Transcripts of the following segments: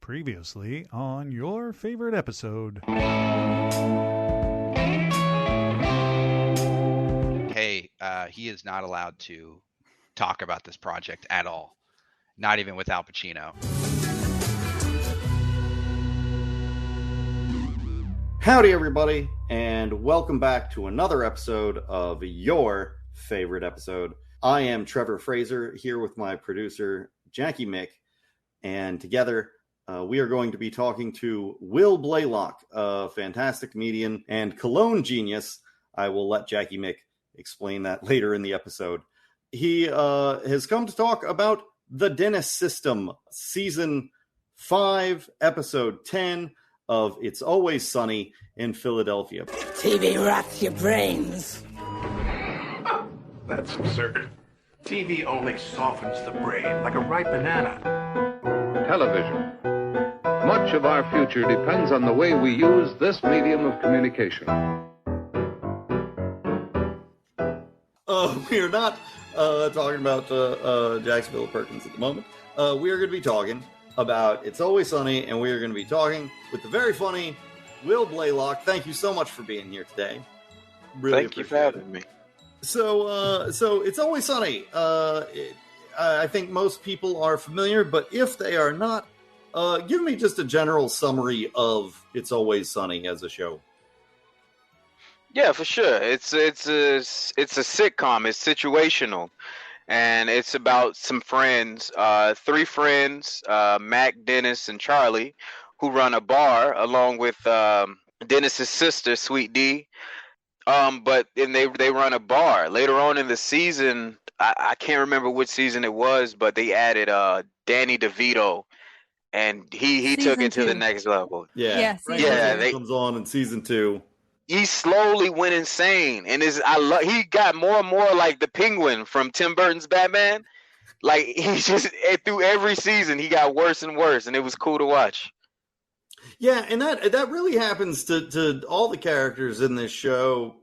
Previously on your favorite episode. Hey, he is not allowed to talk about this project at all. Not even with Al Pacino. Howdy, everybody, and welcome back to another episode of your favorite episode. I am Trevor Fraser, here with my producer, Jackie Mick, and together we are going to be talking to Will Blaylock, a fantastic comedian and Cologne genius. I will let Jackie Mick explain that later in the episode. He has come to talk about the Dennis System, Season 5, Episode 10 of It's Always Sunny in Philadelphia. TV rots your brains. That's absurd. TV only softens the brain like a ripe banana. Television. Much of our future depends on the way we use this medium of communication. We are not talking about Jacksonville Perkins at the moment. We are going to be talking about It's Always Sunny, and we are going to be talking with the very funny Will Blaylock. Thank you so much for being here today. Really Thank you for having me. So It's Always Sunny. I think most people are familiar, but if they are not, give me just a general summary of It's Always Sunny as a show. Yeah, for sure. It's a sitcom. It's situational, and it's about some friends, three friends, Mac, Dennis, and Charlie, who run a bar along with Dennis's sister, Sweet D. But they run a bar later on in the season. I can't remember which season it was, but they added Danny DeVito, and he took it to the next level. Yeah. He comes on in season 2. He slowly went insane, and he got more and more like the Penguin from Tim Burton's Batman. Like, he just through every season he got worse and worse, and it was cool to watch. Yeah, and that really happens to all the characters in this show.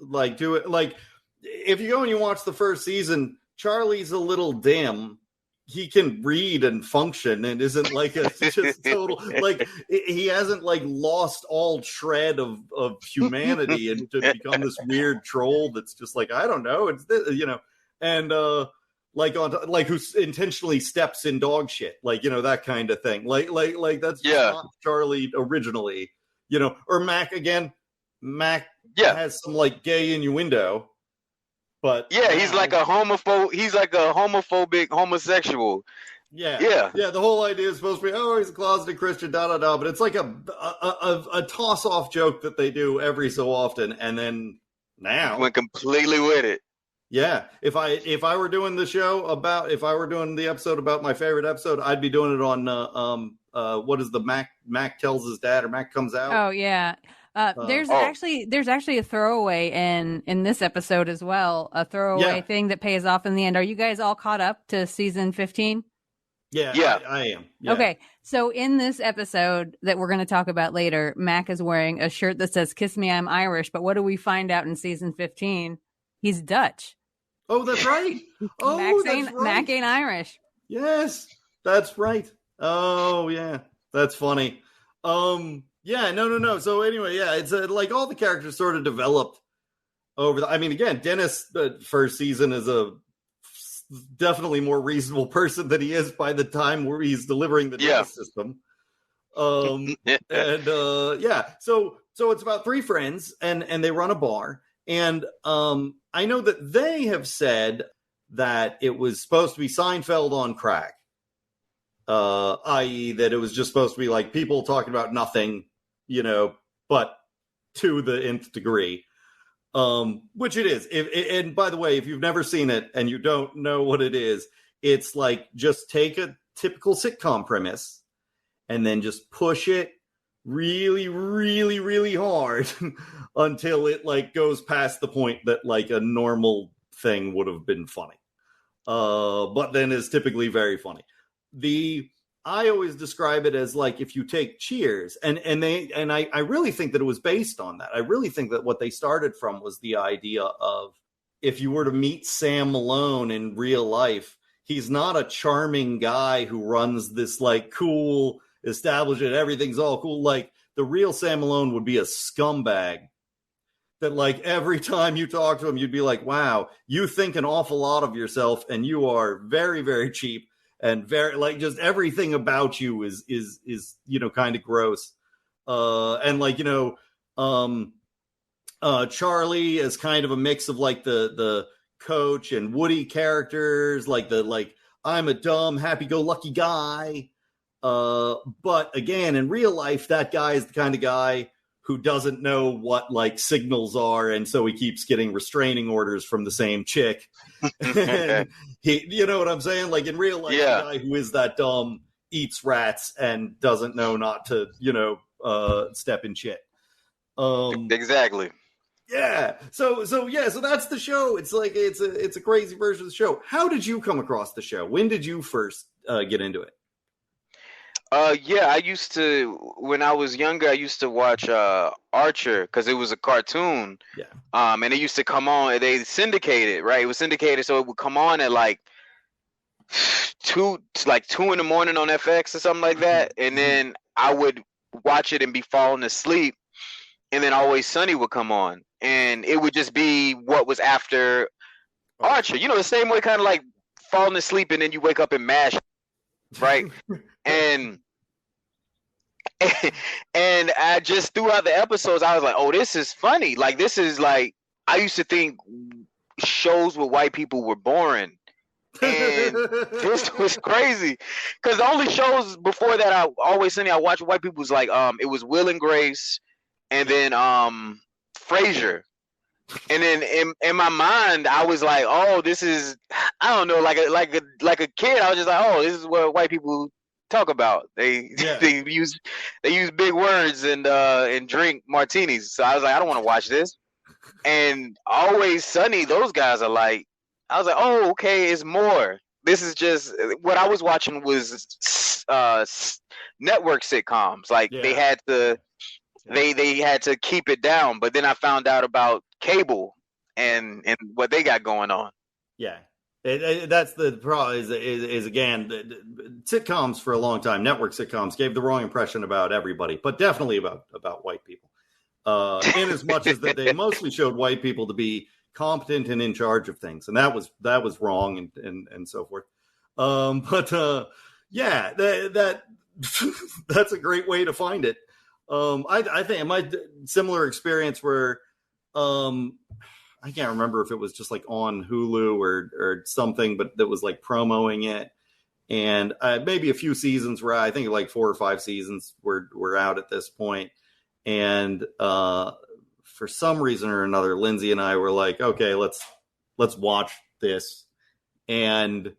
Like, do it like if you go and you watch the first season, Charlie's a little dim. He can read and function and isn't like a just total, like, he hasn't like lost all shred of humanity and to become this weird troll that's just like, I don't know, it's this, and who intentionally steps in dog shit, like, that kind of thing, like that's not Charlie originally, or Mac again. Mac has some like gay innuendo. But he's like a homophobe. He's like a homophobic homosexual. Yeah. The whole idea is supposed to be, he's a closeted Christian, But it's like a toss-off joke that they do every so often, and then now went completely with it. Yeah, if I were doing if I were doing the episode about my favorite episode, I'd be doing it on what is the Mac tells his dad, or Mac comes out. Oh yeah. There's actually a throwaway in this episode as well, a throwaway thing that pays off in the end. Are you guys all caught up to season 15? Yeah. I am. Yeah. Okay, so in this episode that we're going to talk about later, Mac is wearing a shirt that says "Kiss Me, I'm Irish," but what do we find out in season 15? He's Dutch. Oh, that's right. Mac ain't Irish. Yes, that's right. Oh, yeah, that's funny. Yeah, no. So anyway, it's like all the characters sort of developed over again, Dennis, the first season, is a definitely more reasonable person than he is by the time where he's delivering the Dennis System. So it's about three friends and they run a bar. And I know that they have said that it was supposed to be Seinfeld on crack. I.e. that it was just supposed to be like people talking about nothing, but to the nth degree, which it is. And by the way, if you've never seen it and you don't know what it is, it's like just take a typical sitcom premise and then just push it really, really, really hard until it like goes past the point that like a normal thing would have been funny, but then is typically very funny. I always describe it as like if you take Cheers, and I really think that it was based on that. I really think that what they started from was the idea of if you were to meet Sam Malone in real life, he's not a charming guy who runs this like cool establish it. Everything's all cool. Like the real Sam Malone would be a scumbag that like every time you talk to him, you'd be like, wow, you think an awful lot of yourself and you are very, very cheap and very like just everything about you is, you know, kind of gross. And like, you know, Charlie is kind of a mix of like the Coach and Woody characters, like I'm a dumb, happy-go-lucky guy. But again, in real life, that guy is the kind of guy who doesn't know what like signals are, and so he keeps getting restraining orders from the same chick. And he, you know what I'm saying? Like in real life, the guy who is that dumb eats rats and doesn't know not to, you know, step in shit. Exactly. Yeah. So that's the show. It's like it's a crazy version of the show. How did you come across the show? When did you first get into it? Yeah, I used to, when I was younger, I used to watch Archer because it was a cartoon. Yeah. And it used to come on. They syndicated, right? It was syndicated, so it would come on at like 2 in the morning on FX or something like that. And then I would watch it and be falling asleep. And then Always Sunny would come on, and it would just be what was after Archer. You know, the same way, kind of like falling asleep and then you wake up and MASH, right? and I just throughout the episodes, I was like, oh, this is funny. Like, this is like, I used to think shows with white people were boring. And this was crazy because the only shows before that I Always Sunny I watched with white people was like it was Will and Grace and then Frasier. And then in my mind I was like, oh, this is, I don't know, like a kid, I was just like, oh, this is what white people talk about. They use big words and drink martinis. So I was like, I don't want to watch this. And Always Sunny, those guys are like, I was like, oh, okay, it's more. This is just what I was watching was network sitcoms. Like they had to they had to keep it down. But then I found out about cable and what they got going on. Yeah. That's the problem is again, sitcoms for a long time, network sitcoms gave the wrong impression about everybody, but definitely about white people. In as much as that they mostly showed white people to be competent and in charge of things, and that was wrong and so forth. Yeah, that that's a great way to find it. I think my similar experience where I can't remember if it was just like on Hulu or something, but that was like promoting it, and maybe a few seasons where I think like 4 or 5 seasons were out at this point, and for some reason or another, Lindsay and I were like, okay, let's watch this. And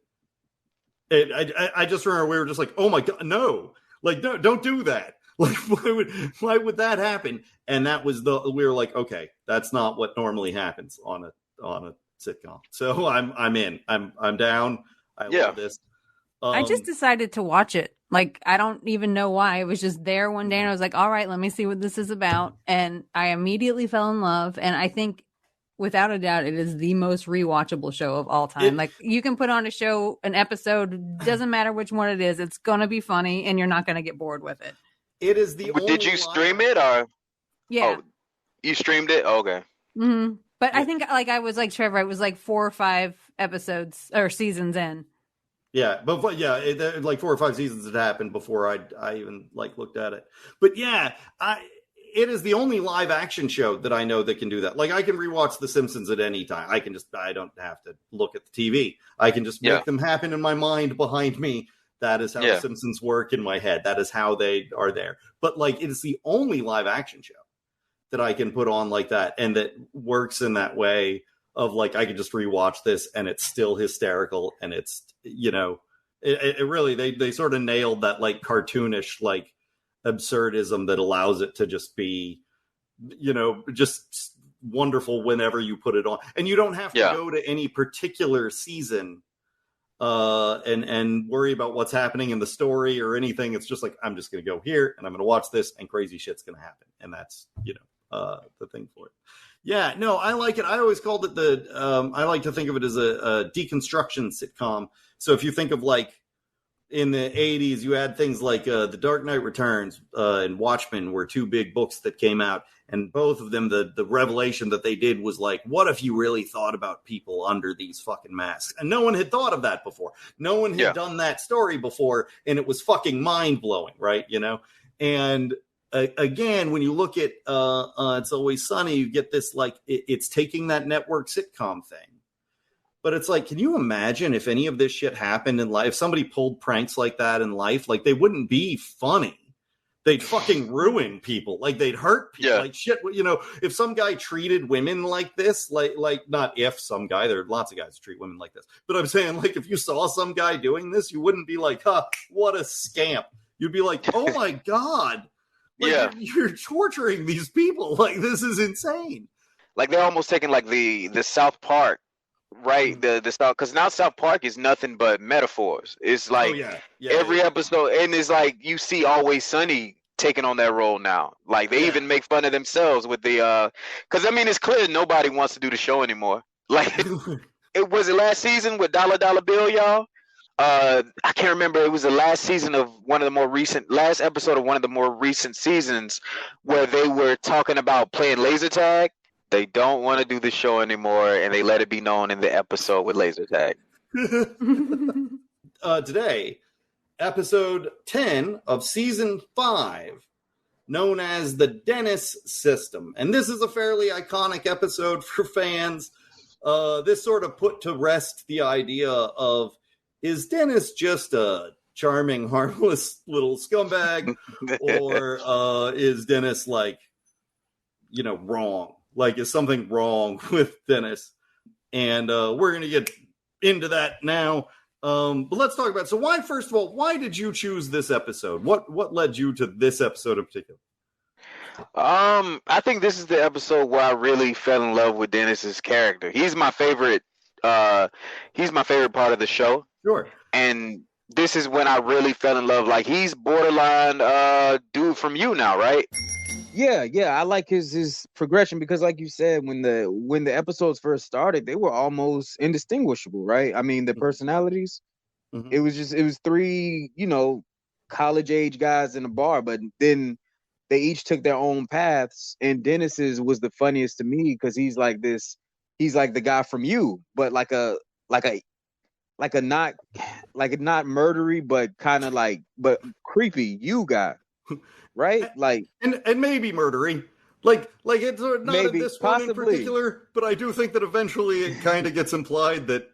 I just remember we were just like, oh my God, no, like, no, don't do that. Like, why would that happen? And that was we were like, okay, that's not what normally happens on a sitcom. So I'm in, I'm down. I love this. I just decided to watch it. Like, I don't even know why. It was just there one day and I was like, all right, let me see what this is about. And I immediately fell in love. And I think without a doubt, it is the most rewatchable show of all time. Like, you can put on a show, an episode, doesn't matter which one it is. It's going to be funny and you're not going to get bored with it. It is the only. Did you stream it or? Yeah. Oh, you streamed it? Oh, okay. Mm-hmm. But I think like I was like Trevor, it was like 4 or 5 episodes or seasons in. Yeah, but like 4 or 5 seasons had happened before I even like looked at it. But yeah, it is the only live action show that I know that can do that. Like, I can rewatch The Simpsons at any time. I don't have to look at the TV. I can just make them happen in my mind behind me. That is how The Simpsons work in my head. That is how they are there. But like, it is the only live action show that I can put on like that and that works in that way of like, I could just rewatch this and it's still hysterical. And it's, you know, it really, they sort of nailed that like cartoonish, like absurdism that allows it to just be, you know, just wonderful whenever you put it on. And you don't have to go to any particular season and worry about what's happening in the story or anything. It's just like, I'm just going to go here and I'm going to watch this and crazy shit's going to happen. And that's, you know, the thing for it. Yeah, no, I like it. I always called it I like to think of it as a deconstruction sitcom. So if you think of like in the 80s, you had things like The Dark Knight Returns and Watchmen were two big books that came out. And both of them, the revelation that they did was like, what if you really thought about people under these fucking masks? And no one had thought of that before. No one had done that story before. And it was fucking mind-blowing, right? You know? And again, when you look at It's Always Sunny, you get this, like, it's taking that network sitcom thing. But it's like, can you imagine if any of this shit happened in life? If somebody pulled pranks like that in life, like, they wouldn't be funny. They'd fucking ruin people. Like, they'd hurt people. Yeah. Like, shit, you know, if some guy treated women like this, like not if some guy, there are lots of guys who treat women like this. But I'm saying, like, if you saw some guy doing this, you wouldn't be like, huh, what a scamp. You'd be like, oh my God. Like, you're torturing these people. Like, this is insane. Like, they're almost taking, like, the South Park, right? The South, because now South Park is nothing but metaphors. It's like every episode, and it's like you see Always Sunny taking on that role now. Like, they even make fun of themselves with the because I mean, it's clear nobody wants to do the show anymore. Like, it was it last season with Dollar Bill, y'all. I can't remember. It was the last season of last episode of one of the more recent seasons where they were talking about playing laser tag. They don't want to do the show anymore, and they let it be known in the episode with laser tag. Today, episode 10 of season 5, known as the Dennis System. And this is a fairly iconic episode for fans. This sort of put to rest the idea of, is Dennis just a charming, harmless little scumbag? Or is Dennis, like, you know, wrong? Like, is something wrong with Dennis? And we're going to get into that now. But let's talk about, so why, first of all, why did you choose this episode? What led you to this episode in particular? I think this is the episode where I really fell in love with Dennis's character. He's my favorite part of the show. Sure. And this is when I really fell in love. Like, he's borderline dude from You now, right? Yeah, I like his progression because, like you said, when the episodes first started, they were almost indistinguishable, right? I mean, the personalities. Mm-hmm. It was 3, you know, college age guys in a bar, but then they each took their own paths. And Dennis's was the funniest to me because he's like the guy from You, but like a not murdery, but kind of like but creepy You guy. Right, like, and maybe murdery, like it's not maybe, in this possibly. One in particular, but I do think that eventually it kind of gets implied that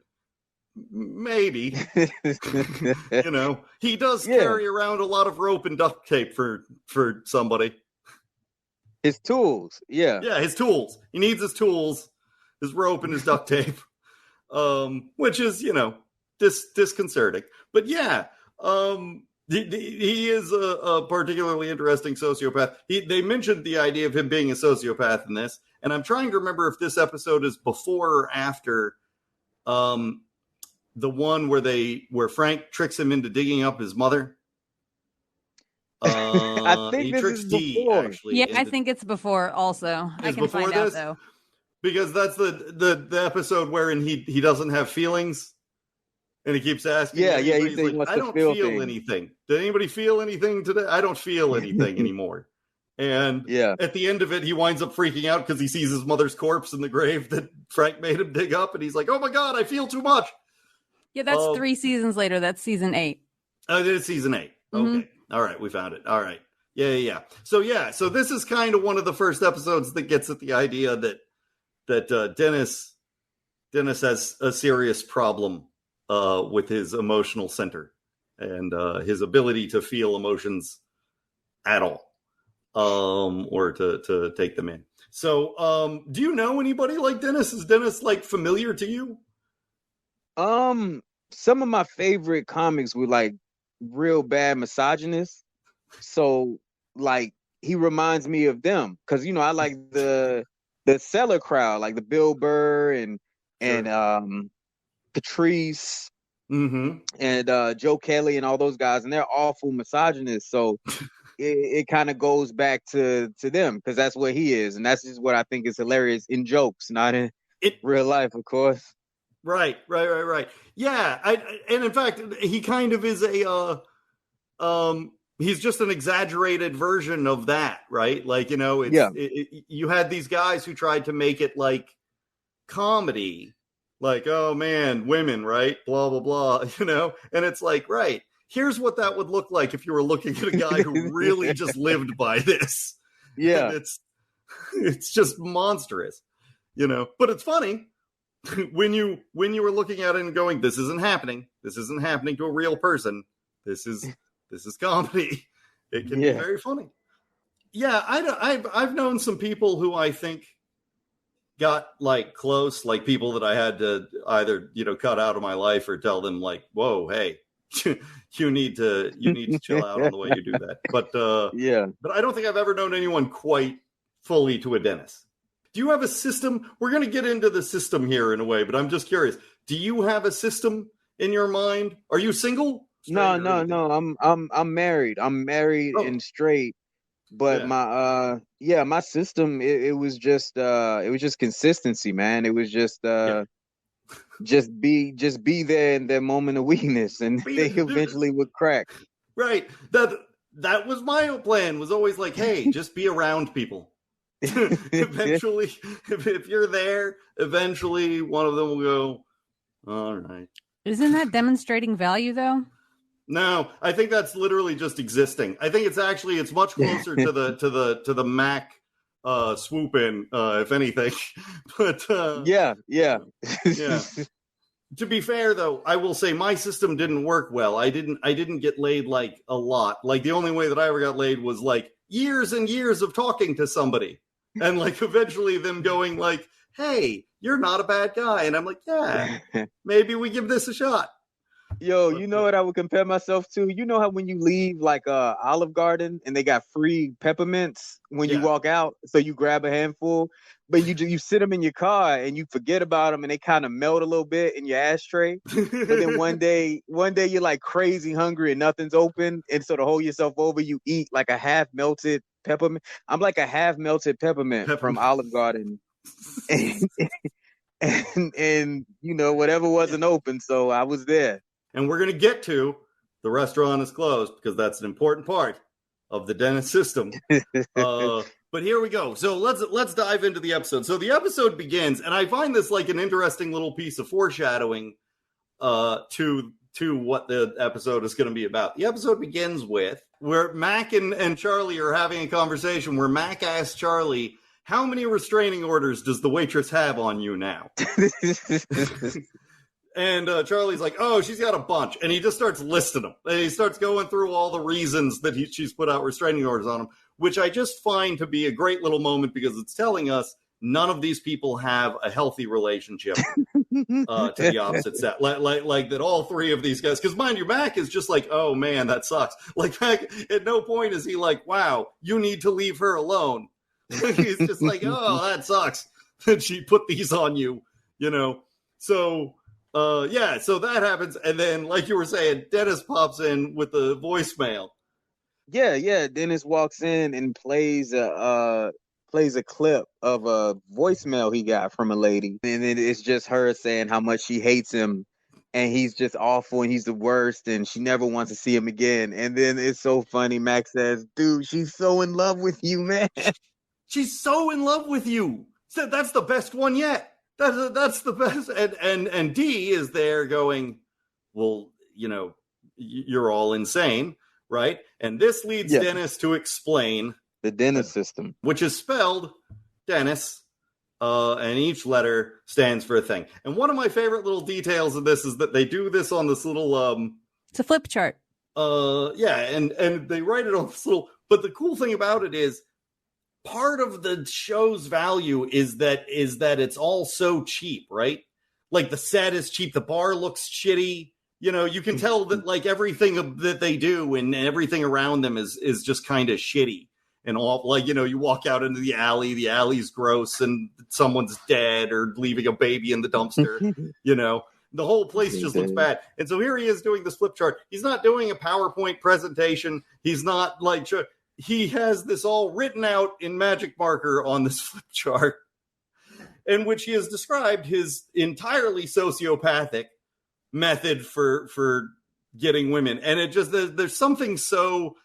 maybe, you know, he does carry around a lot of rope and duct tape for somebody. His tools, his tools. He needs his tools, his rope and his duct tape, which is, you know, disconcerting. But he is a particularly interesting sociopath. They mentioned the idea of him being a sociopath in this, and I'm trying to remember if this episode is before or after the one where Frank tricks him into digging up his mother. I think he this tricks is D, before. actually. I think it's before. Also, I can find out though, because that's the episode wherein he doesn't have feelings. And he keeps asking. He's like, I don't feel anything. Did anybody feel anything today? I don't feel anything anymore. And at the end of it, he winds up freaking out because he sees his mother's corpse in the grave that Frank made him dig up. And he's like, oh my God, I feel too much. Yeah, that's 3 seasons later. That's season 8. Oh, it's season 8. Okay. Mm-hmm. All right. We found it. All right. Yeah. So this is kind of one of the first episodes that gets at the idea that Dennis has a serious problem with his emotional center and his ability to feel emotions at all, or to take them in. So, do you know anybody like Dennis? Is Dennis, like, familiar to you? Some of my favorite comics were like real bad misogynists. So, like, he reminds me of them because, you know, I like the Seller crowd, like the Bill Burr and Patrice, and Joe Kelly and all those guys, and they're awful misogynists. So it kind of goes back to them because that's what he is, and that's just what I think is hilarious in jokes, not in real life, of course. Right. Yeah, and in fact, he kind of is he's just an exaggerated version of that, right? Like, you had these guys who tried to make it like comedy, like, oh man, women, right? Blah, blah, blah, and it's like, right, here's what that would look like if you were looking at a guy who really just lived by this. Yeah. And it's just monstrous, but it's funny. when you were looking at it and going, this isn't happening to a real person, this is comedy, it can be very funny. Yeah, I've known some people who I think got like close, like people that I had to either cut out of my life or tell them like, whoa, hey, you need to chill out on the way you do that. But but I don't think I've ever known anyone quite fully to a Dennis. Do you have a system? We're going to get into the system here in a way, but I'm just curious. Do you have a system in your mind? Are you single? No. I'm married. I'm married and straight. But my system, it was just consistency, man. It was just be there in their moment of weakness, and they eventually would crack. Right. That was my plan. Was always like, hey, just be around people. Eventually, if you're there, eventually one of them will go, all right. Isn't that demonstrating value though? No, I think that's literally just existing. I think it's much closer to the Mac swoop in, if anything. But yeah. To be fair though, I will say my system didn't work well. I didn't get laid like a lot. Like the only way that I ever got laid was like years and years of talking to somebody. And like eventually them going like, hey, you're not a bad guy. And I'm like, yeah, maybe we give this a shot. Yo, you know what I would compare myself to? You know how when you leave like Olive Garden and they got free peppermints when you walk out, so you grab a handful, but you sit them in your car and you forget about them and they kind of melt a little bit in your ashtray. But then one day you're like crazy hungry and nothing's open, and so to hold yourself over, you eat like a half melted peppermint. I'm like a half melted peppermint from Olive Garden. and whatever wasn't open, so I was there. And we're going to get to the restaurant is closed because that's an important part of the Dennis system. But here we go. So let's dive into the episode. So the episode begins, and I find this like an interesting little piece of foreshadowing to what the episode is going to be about. The episode begins with where Mac and Charlie are having a conversation where Mac asks Charlie, how many restraining orders does the waitress have on you now? And Charlie's like, oh, she's got a bunch. And he just starts listing them. And he starts going through all the reasons that she's put out restraining orders on him, which I just find to be a great little moment because it's telling us none of these people have a healthy relationship to the opposite sex. Like that all three of these guys, because mind you, Mac is just like, oh, man, that sucks. Like, Mac, at no point is he like, wow, you need to leave her alone. He's just like, oh, that sucks that she put these on you, So... so that happens, and then, like you were saying, Dennis pops in with the voicemail. Yeah. Dennis walks in and plays a clip of a voicemail he got from a lady, and then it's just her saying how much she hates him, and he's just awful, and he's the worst, and she never wants to see him again. And then it's so funny. Max says, "Dude, she's so in love with you, man. She's so in love with you. So that's the best one yet." That's the best. And D is there going, well, you're all insane, right? And this leads Dennis to explain the Dennis system, which is spelled Dennis, and each letter stands for a thing. And one of my favorite little details of this is that they do this on this little it's a flip chart. And they write it on this little. But the cool thing about it is, part of the show's value is that it's all so cheap, right? Like the set is cheap, the bar looks shitty. You can tell that like everything that they do and everything around them is just kind of shitty and all. Like you walk out into the alley's gross and someone's dead or leaving a baby in the dumpster. The whole place just looks bad. And so here he is doing this flip chart. He's not doing a PowerPoint presentation. He's not like. He has this all written out in magic marker on this flip chart. in which he has described his entirely sociopathic method for getting women. And it just, there's something so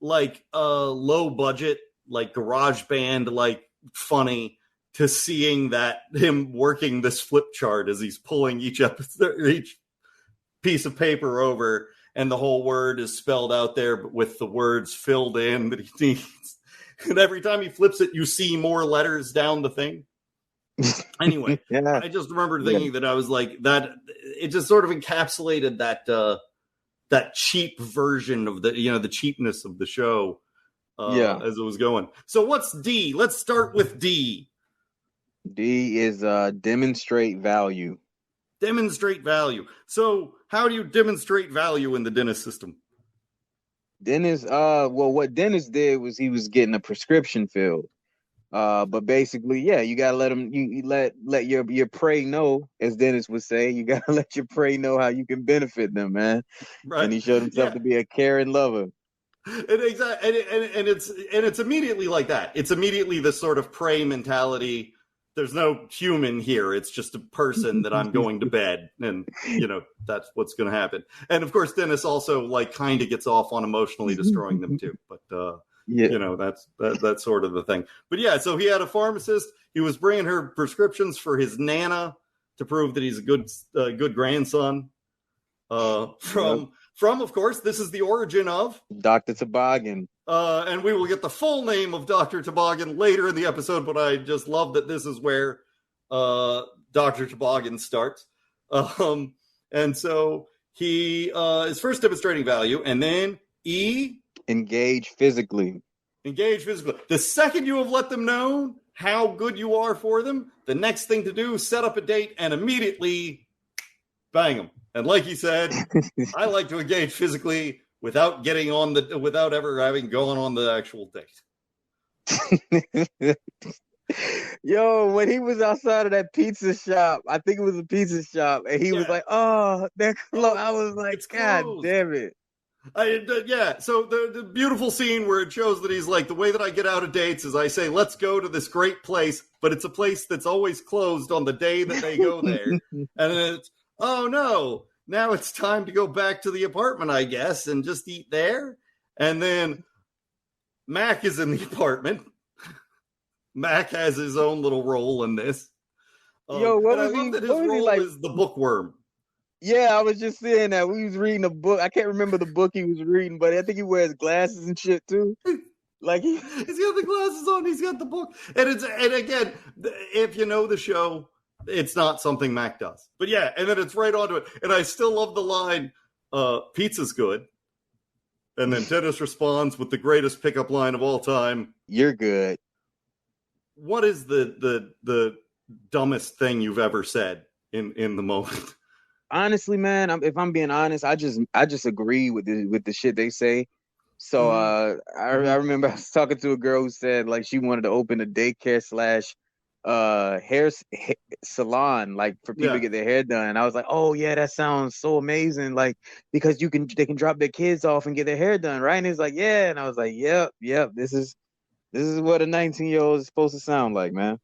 like low budget, like garage band, like funny to seeing that him working this flip chart as he's pulling each piece of paper over, and the whole word is spelled out there, but with the words filled in that he needs. And every time he flips it, you see more letters down the thing. Anyway, yeah. I just remember thinking that I was like that. It just sort of encapsulated that cheap version of the cheapness of the show. As it was going. So what's D? Let's start with D. D is demonstrate value. Demonstrate value. So how do you demonstrate value in the Dennis system? Dennis, what Dennis did was he was getting a prescription filled. But basically, yeah, you gotta let him. You let your prey know, as Dennis would say. You gotta let your prey know how you can benefit them, man. Right. And he showed himself to be a caring lover. And it's immediately like that. It's immediately the sort of prey mentality. There's no human here. It's just a person that I'm going to bed, and that's what's going to happen. And of course, Dennis also like kind of gets off on emotionally destroying them too. But that's sort of the thing. But yeah, so he had a pharmacist. He was bringing her prescriptions for his Nana to prove that he's a good grandson. From, of course, this is the origin of Dr. Toboggan. And we will get the full name of Dr. Toboggan later in the episode, but I just love that this is where Dr. Toboggan starts. And so he is first demonstrating value, and then E. Engage physically. Engage physically. The second you have let them know how good you are for them, the next thing to do is set up a date and immediately bang them. And like he said, I like to engage physically without ever having gone on the actual date. Yo, when he was outside of that pizza shop, I think it was a pizza shop, and he was like, "Oh, they're closed." I was like, "God damn it!" So the beautiful scene where it shows that he's like, the way that I get out of dates is I say, let's go to this great place, but it's a place that's always closed on the day that they go there. And then it's, oh no, now it's time to go back to the apartment, I guess, and just eat there. And then Mac is in the apartment. Mac has his own little role in this. Yo, what was I love that his role is the bookworm. Yeah, I was just saying that. We was reading a book. I can't remember the book he was reading, but I think he wears glasses and shit too. Like he's got the glasses on, he's got the book. And again, if you know the show, it's not something Mac does. But yeah, and then it's right onto it. And I still love the line, pizza's good. And then Dennis responds with the greatest pickup line of all time. You're good. What is the dumbest thing you've ever said in the moment? Honestly, man, if I'm being honest, I just agree with the shit they say. So I remember I was talking to a girl who said like she wanted to open a daycare / hair salon, like for people to get their hair done. And I was like, oh yeah, that sounds so amazing, like because they can drop their kids off and get their hair done, right? And he's like, yeah, and I was like, yep, this is what a 19-year-old is supposed to sound like, man.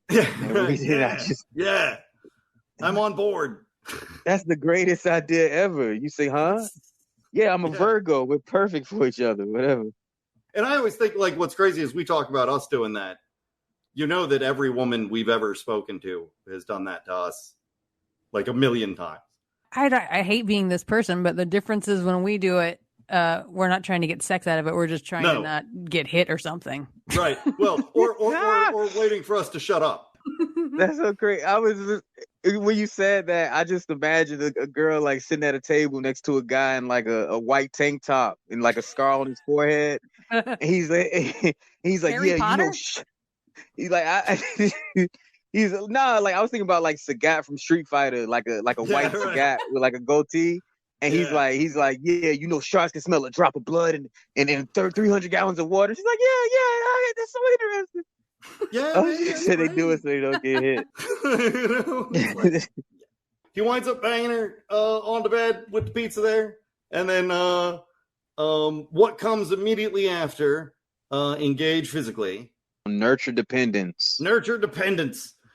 I'm on board. That's the greatest idea ever. You say, huh? Yeah, I'm a Virgo. We're perfect for each other, whatever. And I always think, like, what's crazy is we talk about us doing that. You know that every woman we've ever spoken to has done that to us like a million times. I hate being this person, but the difference is when we do it, we're not trying to get sex out of it. We're just trying to not get hit or something. Right. Well, or waiting for us to shut up. That's so crazy. When you said that, I just imagined a girl like sitting at a table next to a guy in like a white tank top and like a scar on his forehead. And he's like, Harry yeah, Potter? you know, he's like, like I was thinking about like Sagat from Street Fighter, like a white Sagat with like a goatee. And he's like, yeah, you know, sharks can smell a drop of blood and 300 gallons of water. She's like, yeah, that's so interesting. Yeah, so they do it so they don't get hit. He winds up banging her on the bed with the pizza there, and then what comes immediately after engage physically? Nurture dependence.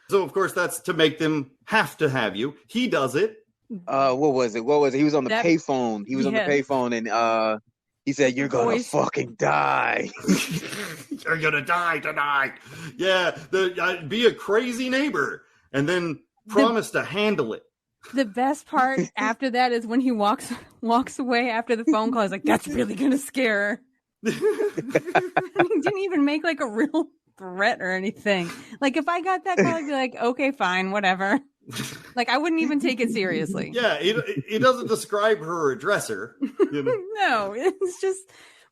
So, of course, that's to make them have to have you. He does it. What was it? He was on the payphone. He was on the payphone, and he said, "You're gonna fucking die. You're gonna die tonight." Yeah, be a crazy neighbor, and then promise to handle it. The best part after that is when he walks away after the phone call. He's like, "That's really gonna scare her." He didn't even make like a real threat or anything. Like if I got that call, I'd be like, "Okay, fine, whatever." Like I wouldn't even take it seriously. Yeah, he doesn't describe her or address her. You know? No, it's just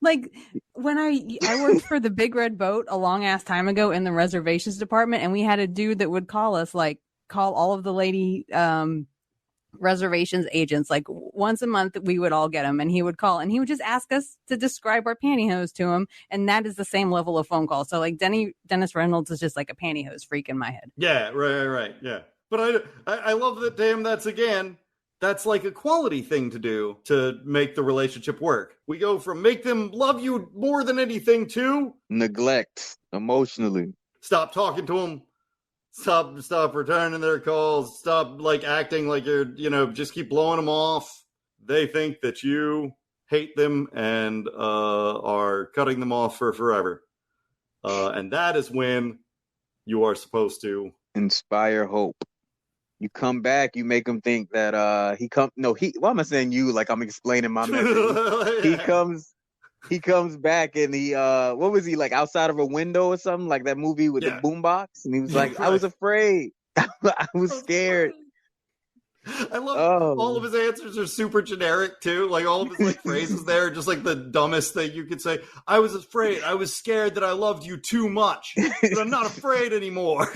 like when I worked for the Big Red Boat a long ass time ago in the reservations department, and we had a dude that would call all of the lady reservations agents like once a month. We would all get him, and he would call, and he would just ask us to describe our pantyhose to him, and that is the same level of phone call. So like Dennis Reynolds is just like a pantyhose freak in my head. Yeah, right, yeah. But I love that. Damn, that's like a quality thing to do to make the relationship work. We go from make them love you more than anything to neglect emotionally. Stop talking to them. Stop returning their calls. Stop like acting like you're, just keep blowing them off. They think that you hate them and are cutting them off for forever. And that is when you are supposed to inspire hope. You come back, you make him think that why am I saying you like I'm explaining my message? He comes back and he what was he like outside of a window or something like that movie with the boombox, and he was like, I was afraid. I was scared. I love all of his answers are super generic too. Like all of his like phrases there, just like the dumbest thing you could say. I was afraid. I was scared that I loved you too much, but I'm not afraid anymore.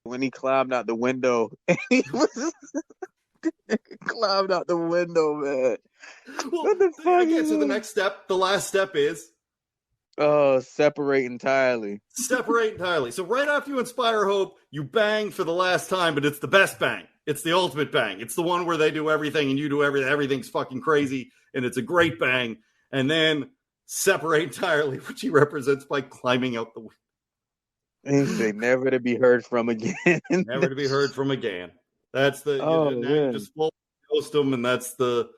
When he climbed out the window, he was climbed out the window, man. Well, what the fuck? Okay, so the last step is separate entirely. Separate entirely. So right after you inspire hope, you bang for the last time, but it's the best bang. It's the ultimate bang. It's the one where they do everything and you do everything. Everything's fucking crazy, and it's a great bang. And then separate entirely, which he represents by climbing out the window. He said, never to be heard from again. Never to be heard from again. That's the just full ghost them, and that's the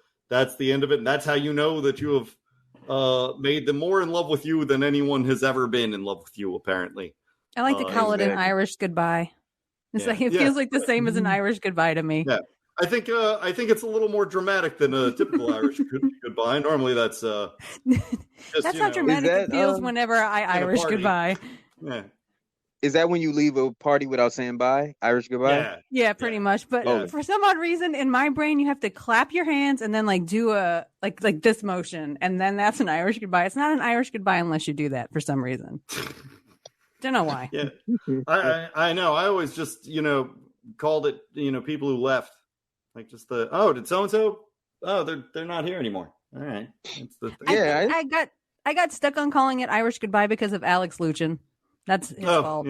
end of it. And that's how you know that you have made them more in love with you than anyone has ever been in love with you. Apparently, I like to call it an Irish goodbye. It's like it feels like the same as an Irish goodbye to me. Yeah, I think it's a little more dramatic than a typical Irish goodbye. Normally, that's that's how dramatic it feels whenever I Irish goodbye. Yeah. Is that when you leave a party without saying bye? Irish goodbye? Yeah, pretty much. But for some odd reason, in my brain, you have to clap your hands and then like do a like this motion, and then that's an Irish goodbye. It's not an Irish goodbye unless you do that for some reason. Don't know why. Yeah, I know. I always just called it people who left, like just did so and so? Oh, they're not here anymore. All right. That's the thing. Yeah, I got stuck on calling it Irish goodbye because of Alex Luchin. That's his fault.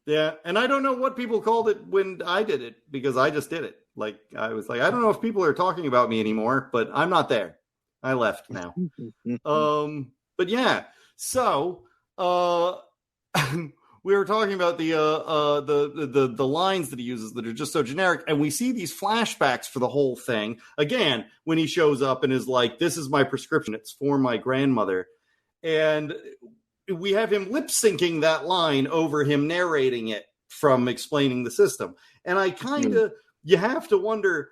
Yeah. And I don't know what people called it when I did it because I just did it. Like I was like, I don't know if people are talking about me anymore, but I'm not there. I left now. But yeah. So we were talking about the lines that he uses that are just so generic, and we see these flashbacks for the whole thing. Again, when he shows up and is like, "This is my prescription. It's for my grandmother," and we have him lip syncing that line over him narrating it from explaining the system. And I you have to wonder,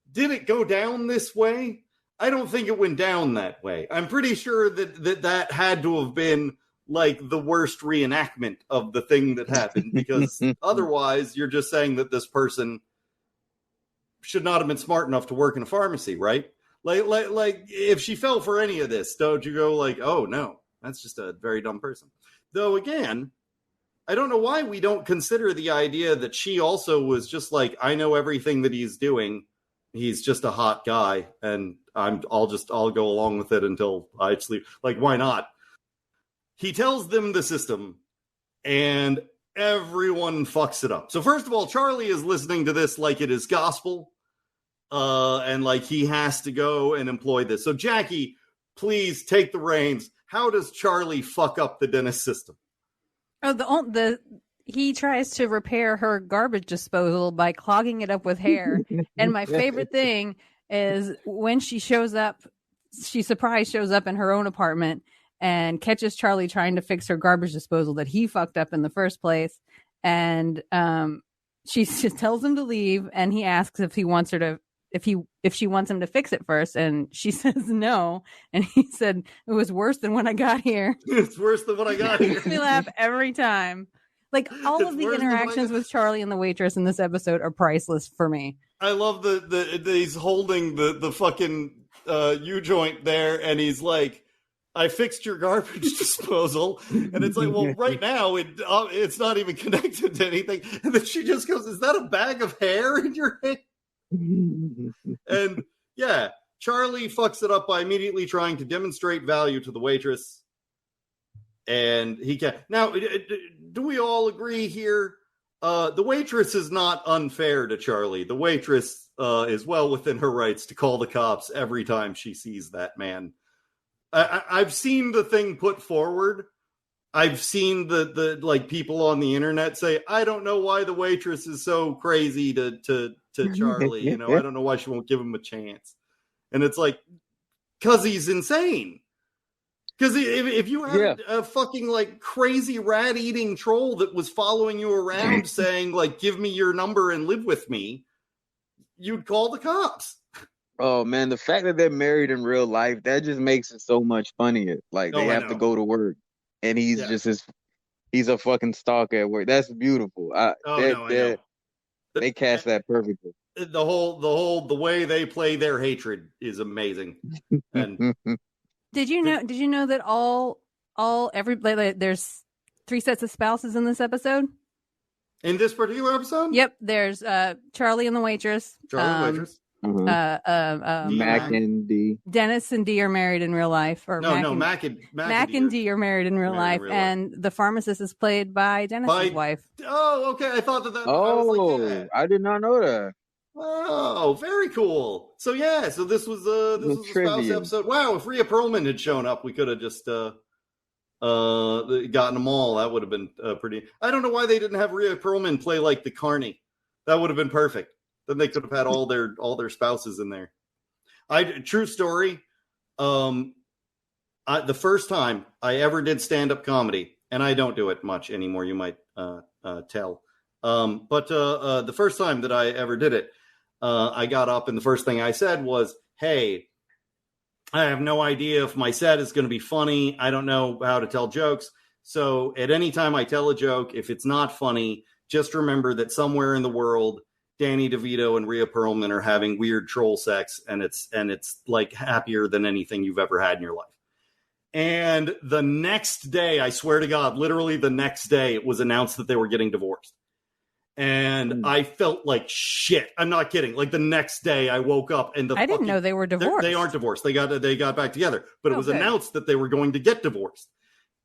did it go down this way? I don't think it went down that way. I'm pretty sure that had to have been like the worst reenactment of the thing that happened, because otherwise you're just saying that this person should not have been smart enough to work in a pharmacy, right? Like if she fell for any of this, don't you go like, oh no, that's just a very dumb person. Though, again, I don't know why we don't consider the idea that she also was just like, I know everything that he's doing. He's just a hot guy, and I'll go along with it until I sleep. Like, why not? He tells them the system, and everyone fucks it up. So first of all, Charlie is listening to this like it is gospel, and like he has to go and employ this. So Jackie, please take the reins. How does Charlie fuck up the dentist system? Oh, he tries to repair her garbage disposal by clogging it up with hair. And my favorite thing is when she shows up in her own apartment and catches Charlie trying to fix her garbage disposal that he fucked up in the first place. And she just tells him to leave, and he asks if she wants him to fix it first, and she says no. And he said, it was worse than when I got here. It's worse than when I got here. It makes me laugh every time. Like, all of the interactions with Charlie and the waitress in this episode are priceless for me. I love the he's holding the fucking U-joint there, and he's like, I fixed your garbage disposal. And it's like, well, right now it's not even connected to anything. And then she just goes, is that a bag of hair in your hand? And yeah, Charlie fucks it up by immediately trying to demonstrate value to the waitress. And he can't. Now, do we all agree here? The waitress is not unfair to Charlie. The waitress is well within her rights to call the cops every time she sees that man. I've seen the thing put forward. I've seen the like people on the internet say, I don't know why the waitress is so crazy to Charlie. You know, I don't know why she won't give him a chance. And it's like, because he's insane. Because if you had a fucking like crazy rat eating troll that was following you around saying like, give me your number and live with me, you'd call the cops. Oh man, the fact that they're married in real life, that just makes it so much funnier. Like they have to go to work and he's he's a fucking stalker at work. That's beautiful. They cast that perfectly. The way they play their hatred is amazing. And Did you know that there's 3 sets of spouses in this episode? In this particular episode? Yep. There's Charlie and the waitress. Mac and D. Dennis and D are married in real life. Or Mac and D are married in real life. And the pharmacist is played by Dennis's wife. Oh, okay. I thought that. I did not know that. Oh, very cool. So this was the spouse episode. Wow, if Rhea Perlman had shown up, we could have just gotten them all. That would have been pretty. I don't know why they didn't have Rhea Perlman play like the Carney. That would have been perfect. Then they could have had all their spouses in there. True story. The first time I ever did stand-up comedy, and I don't do it much anymore, you might tell. But the first time that I ever did it, I got up and the first thing I said was, hey, I have no idea if my set is going to be funny. I don't know how to tell jokes. So at any time I tell a joke, if it's not funny, just remember that somewhere in the world, Danny DeVito and Rhea Perlman are having weird troll sex, and it's like happier than anything you've ever had in your life. And the next day, I swear to God, literally the next day, it was announced that they were getting divorced. And I felt like shit. I'm not kidding. Like the next day I woke up and I didn't know they were divorced. They aren't divorced. They got back together, but it was announced that they were going to get divorced.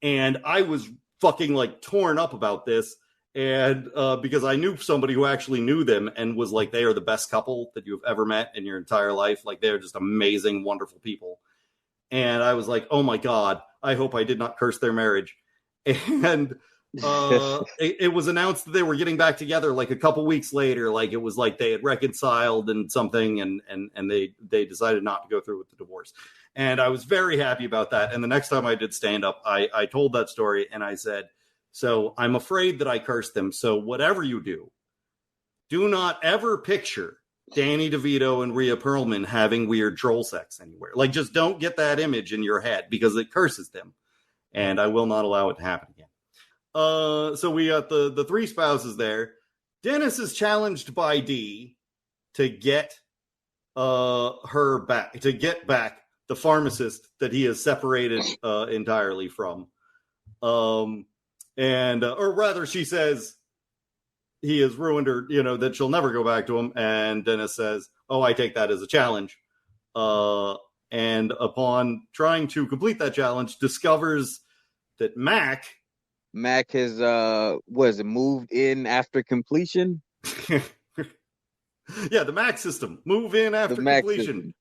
And I was fucking like torn up about this. And because I knew somebody who actually knew them and was like, they are the best couple that you've ever met in your entire life. Like they're just amazing, wonderful people. And I was like, oh my God, I hope I did not curse their marriage. And it was announced that they were getting back together like a couple weeks later. Like it was like they had reconciled and something and they decided not to go through with the divorce. And I was very happy about that. And the next time I did stand up, I told that story and I said, so I'm afraid that I cursed them. So whatever you do not ever picture Danny DeVito and Rhea Perlman having weird troll sex anywhere. Like just don't get that image in your head because it curses them. And I will not allow it to happen again. So we got the 3 spouses there. Dennis is challenged by D to get her back, to get back the pharmacist that he has separated entirely from. Or rather, she says he has ruined her, that she'll never go back to him. And Dennis says, oh, I take that as a challenge. And upon trying to complete that challenge, discovers that Mac has moved in after completion. Yeah, the Mac system. Move in after completion. System.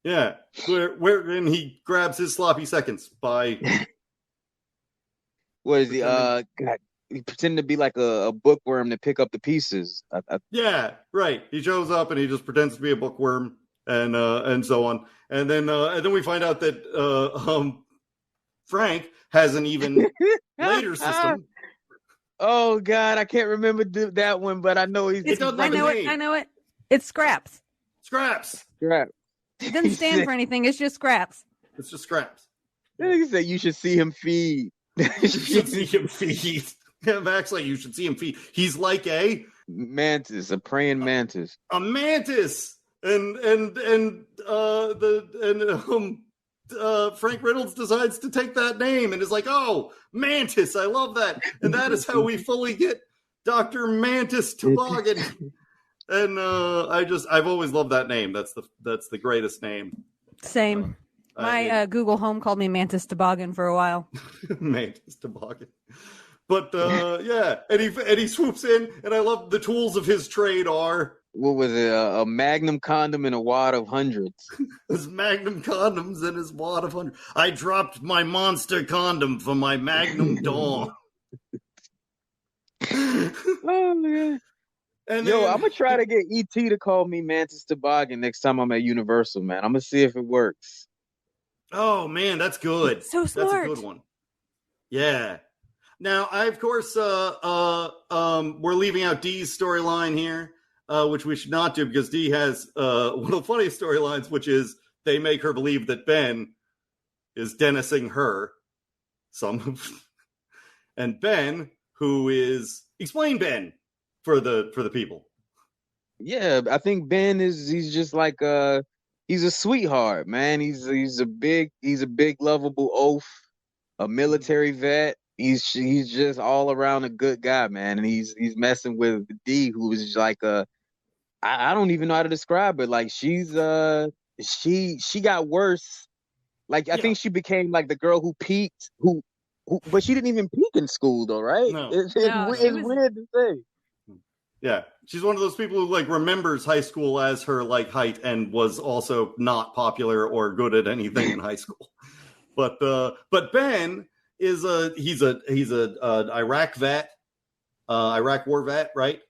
Yeah, where he grabs his sloppy seconds by. What is he? he pretended to be like a bookworm to pick up the pieces. Yeah, right. He shows up and he just pretends to be a bookworm and so on. And then we find out that Frank has an even later system. Oh God, I can't remember that one, but I know he's. I know it. It's Scraps. Scraps. It doesn't stand for anything. It's just Scraps. It's just Scraps. He said you should see him feed. You should see him feed. Max, like you should see him feed. He's like a mantis, a praying mantis. A mantis. And Frank Reynolds decides to take that name and is like, oh, Mantis, I love that. And that is how we fully get Dr. Mantis Toboggan. And I've always loved that name. That's the greatest name. Same. My Google Home called me Mantis Toboggan for a while. Mantis Toboggan. But yeah, and he swoops in, and I love the tools of his trade are. What was it? A Magnum condom and a wad of hundreds. His Magnum condoms and his wad of hundreds. I dropped my monster condom for my Magnum Dawn. Oh man! And yo, I'm gonna try to get ET to call me Mantis Toboggan next time I'm at Universal, man. I'm gonna see if it works. Oh man, that's good. So smart. That's a good one. Yeah. Now, of course, we're leaving out Dee's storyline here. Which we should not do because Dee has one of the funniest storylines, which is they make her believe that Ben is Dennising her. And Ben, who is explain Ben for the people. Yeah, I think Ben he's just like he's a sweetheart, man. He's a big lovable oaf, a military vet. He's just all around a good guy, man. And he's messing with Dee, who is like I don't even know how to describe it. Like she's she got worse. Like I think she became like the girl who peaked, but she didn't even peak in school though, right? No. It's weird to say. Yeah, she's one of those people who like remembers high school as her like height and was also not popular or good at anything in high school. But Ben is he's a Iraq vet, Iraq war vet, right?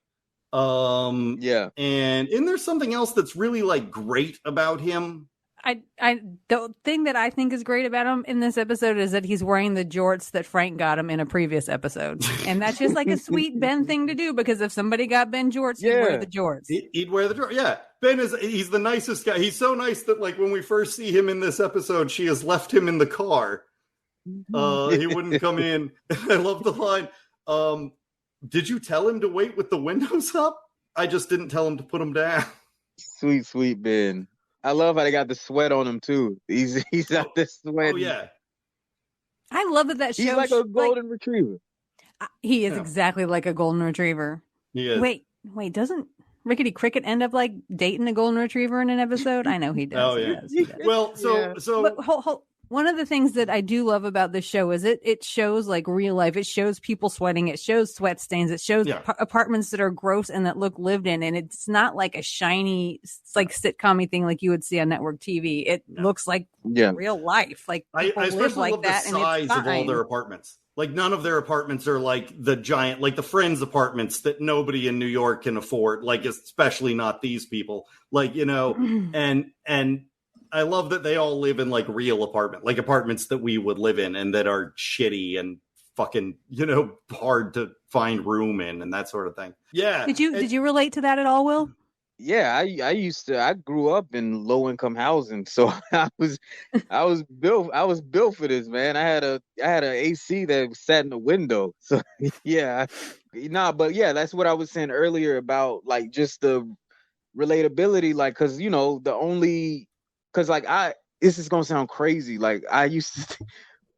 Yeah. And isn't there something else that's really like great about him? The thing that I think is great about him in this episode is that he's wearing the jorts that Frank got him in a previous episode. And that's just like a sweet Ben thing to do because if somebody got Ben jorts, he'd wear the jorts. He'd wear the jorts. Yeah. Ben he's the nicest guy. He's so nice that like when we first see him in this episode, she has left him in the car. He wouldn't come in. I love the line. Did you tell him to wait with the windows up? I just didn't tell him to put them down. Sweet Ben. I love how they got the sweat on him too. He's out there sweating. Oh yeah. I love that show. He's like a golden retriever. He is exactly like a golden retriever. He is. Wait, doesn't Rickety Cricket end up like dating a golden retriever in an episode? I know he does. Oh yeah. He does. Well, so but hold. One of the things that I do love about this show is it shows like real life. It shows people sweating. It shows sweat stains. It shows apartments that are gross and that look lived in. And it's not like a shiny, like sitcom-y thing like you would see on network TV. It looks like real life. Like I especially like love that, the size of all their apartments. Like none of their apartments are like the giant, like the Friends apartments that nobody in New York can afford. Like especially not these people. Like and I love that they all live in like real apartments that we would live in and that are shitty and fucking, hard to find room in and that sort of thing. Yeah. Did you relate to that at all, Will? Yeah, I grew up in low income housing, so I was built for this, man. I had a AC that sat in the window. So yeah. But yeah, that's what I was saying earlier about like just the relatability, like because like this is gonna sound crazy. Like I used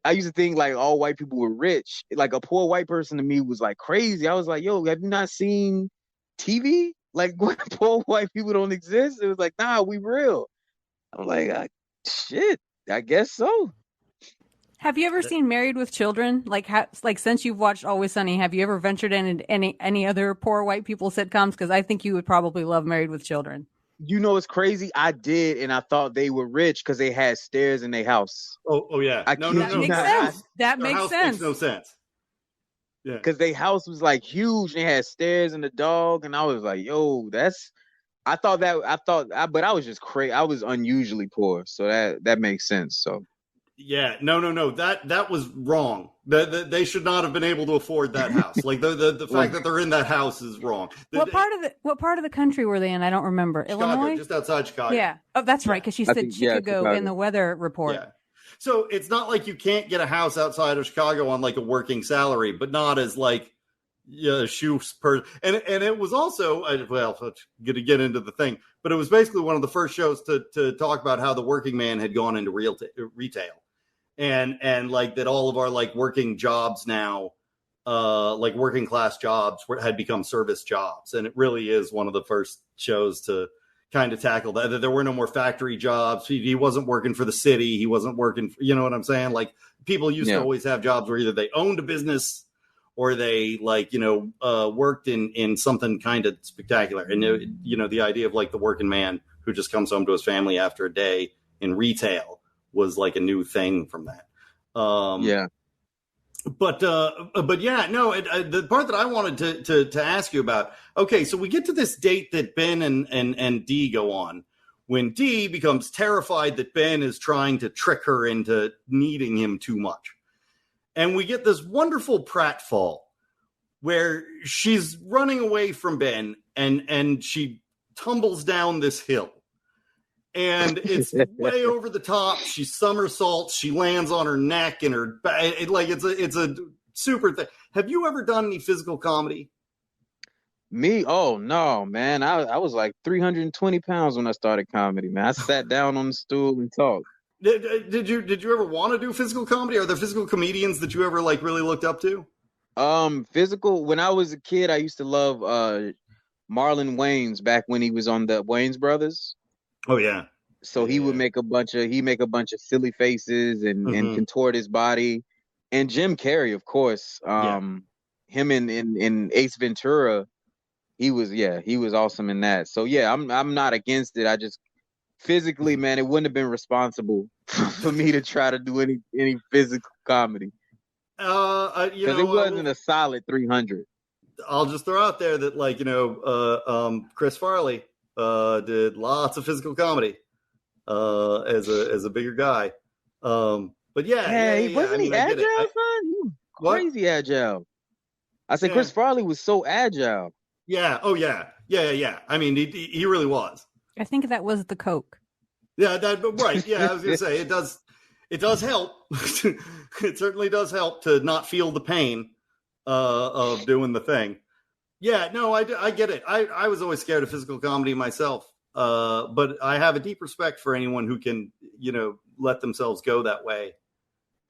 to think like all white people were rich. Like a poor white person to me was like crazy. I was like, yo, have you not seen TV? Like what, poor white people don't exist? It was like, nah, we real. I'm like, shit, I guess so. Have you ever seen Married with Children? Like since you've watched Always Sunny, have you ever ventured into any other poor white people sitcoms? Because I think you would probably love Married with Children. You know it's crazy. I did, and I thought they were rich because they had stairs in their house. Oh yeah. That makes sense. That makes sense. Makes no sense. Yeah. Because their house was like huge. They had stairs and a dog, and I was like, "Yo, that's." But I was just crazy. I was unusually poor, so that makes sense. So. Yeah, no. That was wrong. They should not have been able to afford that house. Like the fact that they're in that house is wrong. What part of the country were they in? I don't remember. Chicago, Illinois, just outside Chicago. Yeah. Oh, that's right. Because she said Chicago in the weather report. Yeah. So it's not like you can't get a house outside of Chicago on like a working salary, but not as like shoe per. And it was also well, going to get into the thing, but it was basically one of the first shows to talk about how the working man had gone into retail. And like that all of our like working jobs now, like working class jobs had become service jobs. And it really is one of the first shows to kind of tackle that. There were no more factory jobs. He wasn't working for the city. He wasn't working, you know what I'm saying? Like people used to always have jobs where either they owned a business or they like, worked in something kind of spectacular. And, the idea of like the working man who just comes home to his family after a day in retail was like a new thing from that. But yeah, no, the part that I wanted to ask you about. Okay, so we get to this date that Ben and Dee go on when Dee becomes terrified that Ben is trying to trick her into needing him too much. And we get this wonderful pratfall where she's running away from Ben and she tumbles down this hill. And it's way over the top. She somersaults. She lands on her neck and her back. It's a super thing. Have you ever done any physical comedy? Me? Oh no, man. I was like 320 pounds when I started comedy, man. I sat down on the stool and talked. Did you ever want to do physical comedy? Are there physical comedians that you ever like really looked up to? Physical. When I was a kid, I used to love Marlon Wayans back when he was on the Wayans Brothers. Oh yeah. So he would make a bunch of silly faces and contort his body. And Jim Carrey, of course. Him in Ace Ventura, he was awesome in that. So yeah, I'm not against it. I just physically, man, it wouldn't have been responsible for me to try to do any physical comedy. Because it wasn't a solid 300. I'll just throw out there that Chris Farley did lots of physical comedy as a bigger guy. But wasn't he agile, son? He was crazy agile. I said Chris Farley was so agile. Yeah. Oh yeah. Yeah. I mean, he really was. I think that was the Coke. Yeah, right. Yeah, I was gonna say it does help. It certainly does help to not feel the pain of doing the thing. Yeah, no, I get it. I was always scared of physical comedy myself. But I have a deep respect for anyone who can, let themselves go that way.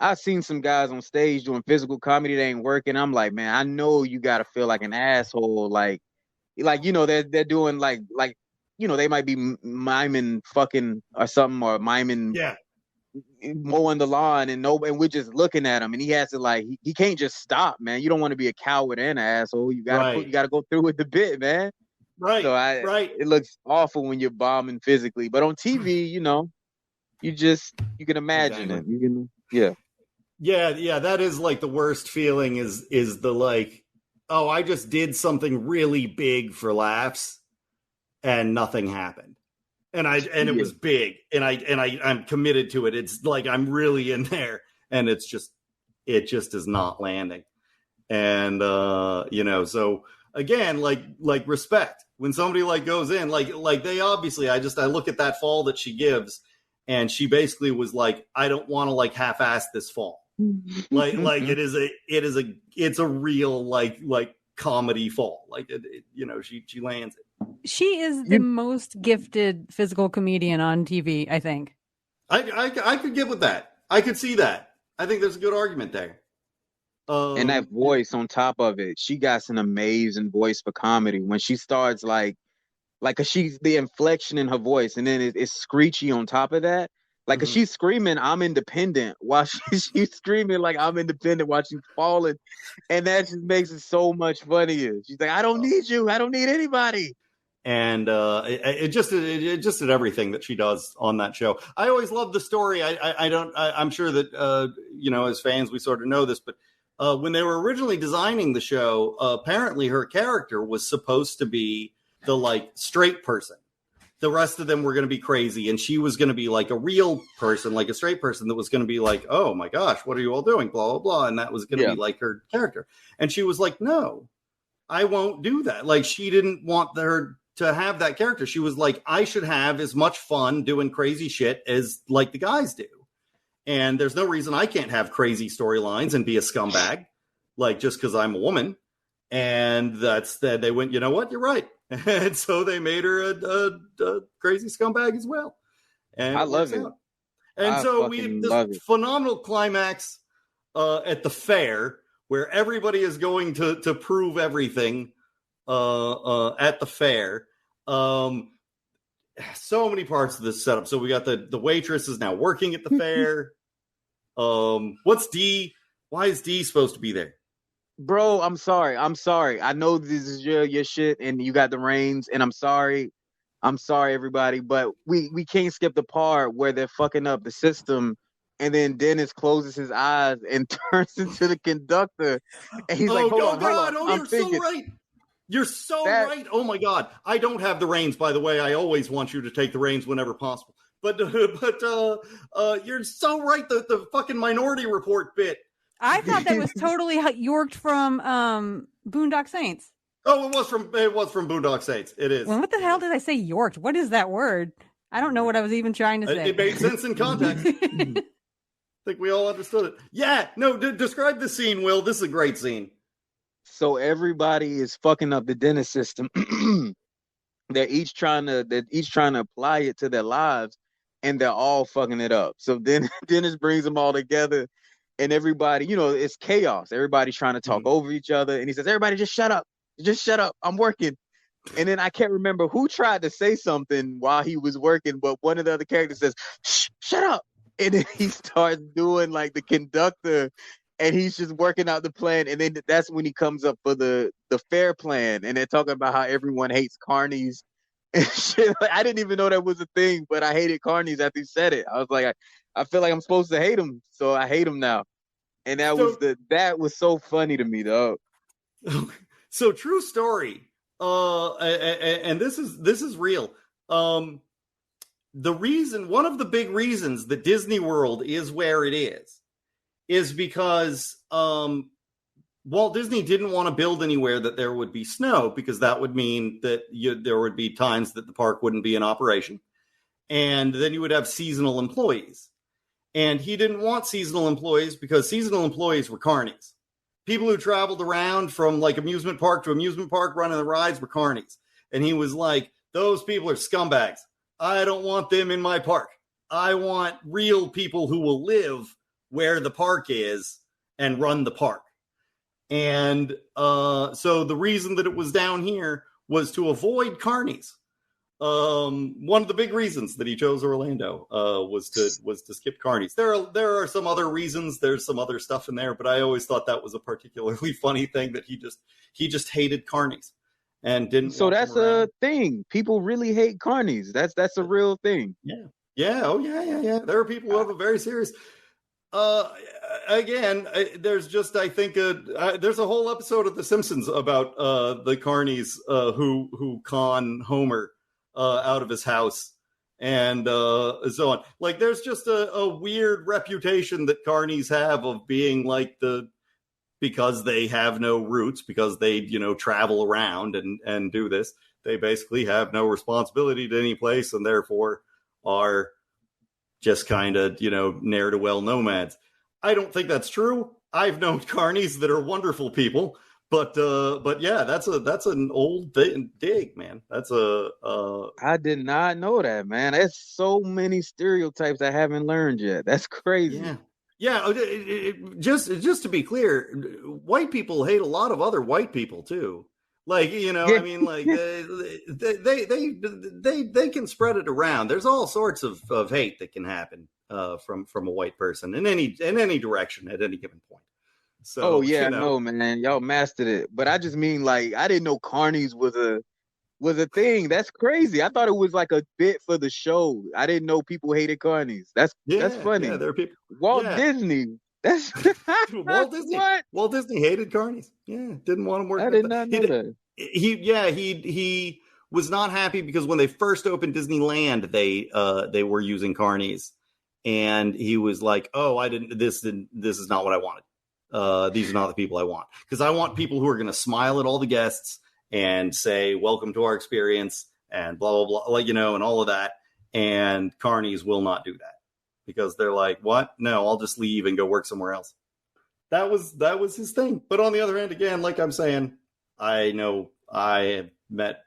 I've seen some guys on stage doing physical comedy that ain't working. I'm like, man, I know you got to feel like an asshole. Like they're doing like they might be miming fucking or something or miming mowing the lawn and we're just looking at him and he has to he can't just stop, man. You don't want to be a coward and an asshole. You gotta go through with the bit, man. Right. So it looks awful when you're bombing physically, but on TV, you can imagine it. You can, Yeah, that is like the worst feeling is the oh, I just did something really big for laughs and nothing happened. And it was big and I'm committed to it. It's like I'm really in there and it just is not landing. And so again, like respect when somebody goes in, they obviously, I look at that fall that she gives and she basically was like, I don't want to half-ass this fall. It's a real comedy fall. She lands it. She is the most gifted physical comedian on TV, I think. I could get with that. I could see that. I think there's a good argument there. And that voice on top of it, she got an amazing voice for comedy. When she starts cause she's the inflection in her voice, and then it's screechy on top of that. Cause she's screaming, "I'm independent," while she's screaming "I'm independent" while she's falling, and that just makes it so much funnier. She's like, "I don't need you. I don't need anybody." And it just did everything that she does on that show. I always love the story. I'm sure that as fans we sort of know this, but when they were originally designing the show, apparently her character was supposed to be the like straight person. The rest of them were going to be crazy, and she was going to be like a real person, like a straight person that was going to be like, oh my gosh, what are you all doing? Blah, blah, blah. And that was going to be like her character. And she was like, no, I won't do that. Like, she didn't want her to have that character. She was like, I should have as much fun doing crazy shit as like the guys do. And there's no reason I can't have crazy storylines and be a scumbag, like just because I'm a woman. And that's that. They went, you know what? You're right. And so they made her a crazy scumbag as well. And I love it. And so we have this phenomenal climax at the fair where everybody is going to prove everything at the fair. So many parts of this setup. So we got the waitress is now working at the fair. What's D? Why is D supposed to be there? Bro, I'm sorry. I know this is your shit and you got the reins, and I'm sorry, everybody, but we can't skip the part where they're fucking up the system, and then Dennis closes his eyes and turns into the conductor, and he's like, hold on. You're so right. You're so right. Oh my God. I don't have the reins, by the way. I always want you to take the reins whenever possible. But you're so right. The fucking Minority Report bit. I thought that was totally Yorked from Boondock Saints. Oh, it was from Boondock Saints. It is. Well, what the hell did I say Yorked? What is that word? I don't know what I was even trying to say. It made sense in context. I think we all understood it. Yeah. No, describe the scene, Will. This is a great scene. So everybody is fucking up the Dennis system. They're each trying to apply it to their lives, and they're all fucking it up. So then Dennis brings them all together. And everybody, it's chaos. Everybody's trying to talk over each other. And he says, everybody just shut up. Just shut up. I'm working. And then I can't remember who tried to say something while he was working, but one of the other characters says, shut up. And then he starts doing like the conductor, and he's just working out the plan. And then that's when he comes up for the fair plan. And they're talking about how everyone hates carnies and shit. Like, I didn't even know that was a thing, but I hated carnies after he said it. I was like, I feel like I'm supposed to hate him, so I hate him now. And that was so funny to me, though. So true story. And this is real. One of the big reasons that Disney World is where it is because Walt Disney didn't want to build anywhere that there would be snow, because that would mean that there would be times that the park wouldn't be in operation, and then you would have seasonal employees. And he didn't want seasonal employees because seasonal employees were carnies. People who traveled around from like amusement park to amusement park running the rides were carnies. And he was like, those people are scumbags. I don't want them in my park. I want real people who will live where the park is and run the park. And so the reason that it was down here was to avoid carnies. One of the big reasons that he chose Orlando was to skip carnies. There are some other reasons. There's some other stuff in there, but I always thought that was a particularly funny thing, that he just hated carnies and didn't. So that's a thing. People really hate carnies. That's a real thing. Yeah. Yeah. Oh yeah. There are people who have a very serious. Again, there's just, I think, there's a whole episode of The Simpsons about the carnies who con Homer out of his house and so on. Like, there's just a weird reputation that carnies have of being like because they have no roots, because they travel around and do this, they basically have no responsibility to any place, and therefore are just kind of ne'er-do-well nomads. I don't think that's true. I've known carnies that are wonderful people. But yeah, that's an old dig, man. I did not know that, man. There's so many stereotypes I haven't learned yet. That's crazy. Yeah. Just to be clear, white people hate a lot of other white people too. Like, I mean, like they can spread it around. There's all sorts of hate that can happen from a white person in any direction at any given point. So, no, man, y'all mastered it. But I just mean, like, I didn't know carnies was a thing. That's crazy. I thought it was like a bit for the show. I didn't know people hated carnies. That's funny. Yeah, there are people. Walt Disney That's Walt Disney hated carnies. Yeah, didn't want to work. I did not know that. He was not happy because when they first opened Disneyland, they were using carnies, and he was like, "Oh, this is not what I wanted. These are not the people I want, because I want people who are going to smile at all the guests and say welcome to our experience and blah blah blah, like, and all of that. And carnies will not do that." Because they're like, what? No, I'll just leave and go work somewhere else. That was his thing. But on the other hand, again, like I'm saying, I know I have met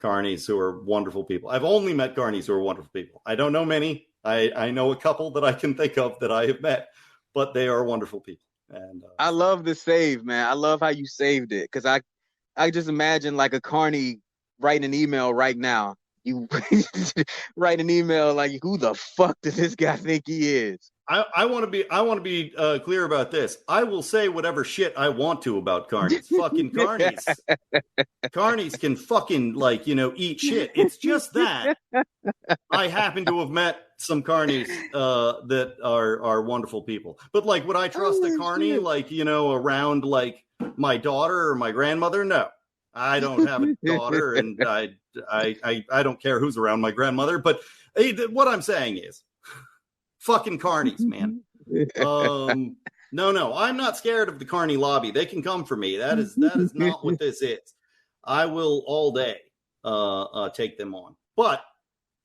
carnies who are wonderful people. I've only met carnies who are wonderful people. I don't know many. I know a couple that I can think of that I have met, but they are wonderful people. And I love the save, man. I love how you saved it, because I just imagine like a carny writing an email right now. You write an email like, who the fuck does this guy think he is? I want to be clear about this. I will say whatever shit I want to about carnies. Fucking carnies. Carnies can fucking eat shit. It's just that I happen to have met some carnies that are wonderful people. But would I trust a carny around my daughter or my grandmother? No. I don't have a daughter, and I don't care who's around my grandmother. But what I'm saying is, fucking carnies, man. No, I'm not scared of the carny lobby. They can come for me. That is not what this is. I will all day take them on. But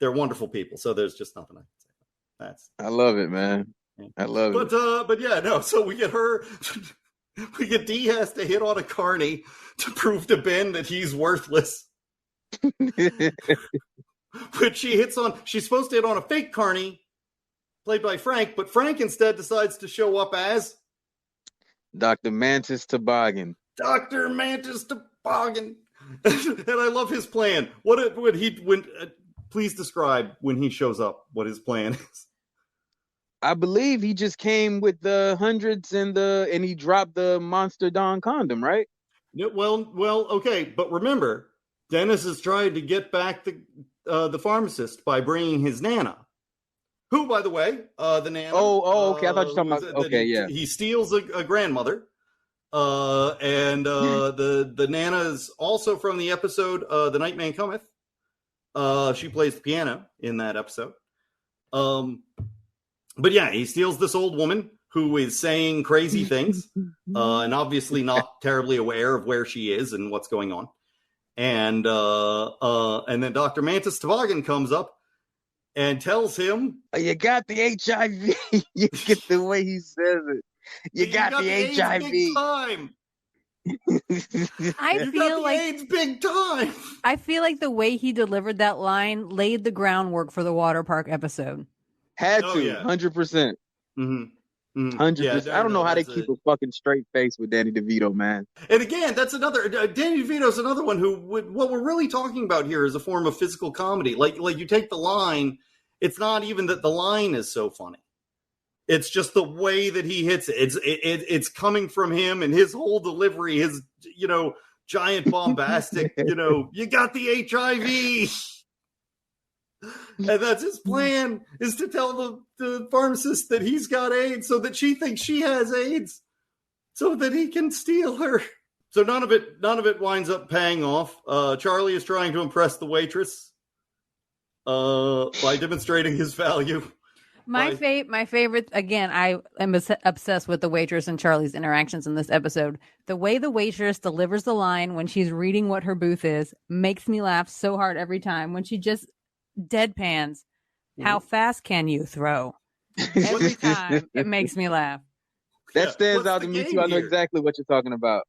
they're wonderful people, so there's just nothing I can say. I love it, man. I love it. But yeah, no. So we get her. We get Dee has to hit on a carny to prove to Ben that he's worthless. But she's supposed to hit on a fake carny played by Frank, but Frank instead decides to show up as Dr. Mantis Toboggan. Dr. Mantis Toboggan. And I love his plan. Please describe when he shows up what his plan is. I believe he just came with the hundreds and he dropped the Monster Dawn condom, right? Yeah, well, okay, but remember, Dennis is trying to get back the pharmacist by bringing his Nana, who, by the way, the Nana. Oh, okay. I thought you were talking about. Okay, yeah. He steals a grandmother, and the Nana is also from the episode "The Night Man Cometh." She plays the piano in that episode. But yeah, he steals this old woman who is saying crazy things, and obviously not terribly aware of where she is and what's going on. And then Dr. Mantis Toboggan comes up and tells him, "You got the HIV." You get the way he says it. You got the HIV. Big time. I feel like AIDS big time. I feel like the way he delivered that line laid the groundwork for the water park episode. Had to, 100%. 100%. I don't know how they keep a fucking straight face with Danny DeVito, man. And again, that's another. Danny DeVito's another one who what we're really talking about here is a form of physical comedy. Like you take the line, it's not even that the line is so funny. It's just the way that he hits it. It's coming from him and his whole delivery, his giant bombastic, you got the HIV. And that's his plan, is to tell the pharmacist that he's got AIDS so that she thinks she has AIDS so that he can steal her. So none of it winds up paying off. Charlie is trying to impress the waitress by demonstrating his value. My favorite, again, I am obsessed with the waitress and Charlie's interactions in this episode. The way the waitress delivers the line when she's reading what her booth is makes me laugh so hard every time. When she just deadpans, how fast can you throw? Every time it makes me laugh. That stands out to me too. I know exactly what you're talking about.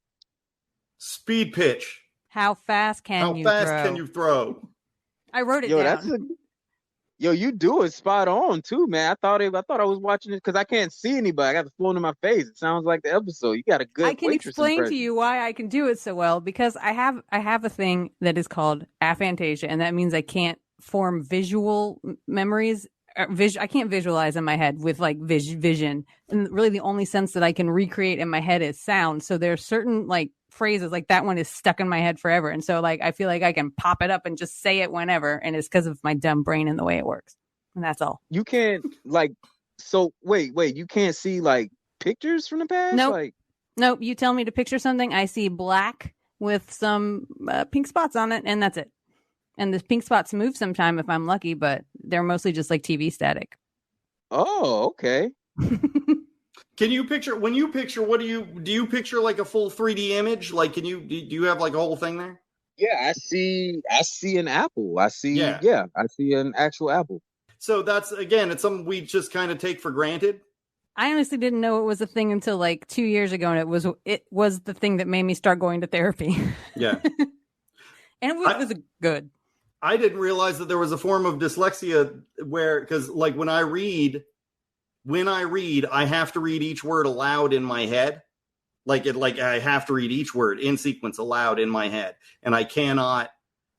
Speed pitch. How fast can you throw? I wrote it down. You do it spot on too, man. I thought I was watching it because I can't see anybody. I got the phone in my face. It sounds like the episode. You got a good. I can explain to you why I can do it so well, because I have a thing that is called aphantasia, and that means I can't form visual memories. I can't visualize in my head with like vision, and really the only sense that I can recreate in my head is sound. So there's certain like phrases like that one is stuck in my head forever, and so like I feel like I can pop it up and just say it whenever, and it's because of my dumb brain and the way it works, and that's all. You can't like. So wait, you can't see like pictures from the past? Nope. Like, nope. You tell me to picture something, I see black with some pink spots on it, and that's it. And the pink spots move sometime if I'm lucky, but they're mostly just like TV static. oh, okay. Can you picture when you picture? What do you picture like a full 3D image? Like, do you have like a whole thing there? Yeah, I see an apple. I see an actual apple. So that's, again, it's something we just kind of take for granted. I honestly didn't know it was a thing until like 2 years ago, and it was the thing that made me start going to therapy. Yeah. And it was good. I didn't realize that there was a form of dyslexia where, because like when I read, I have to read each word aloud in my head. Like I have to read each word in sequence aloud in my head. And I cannot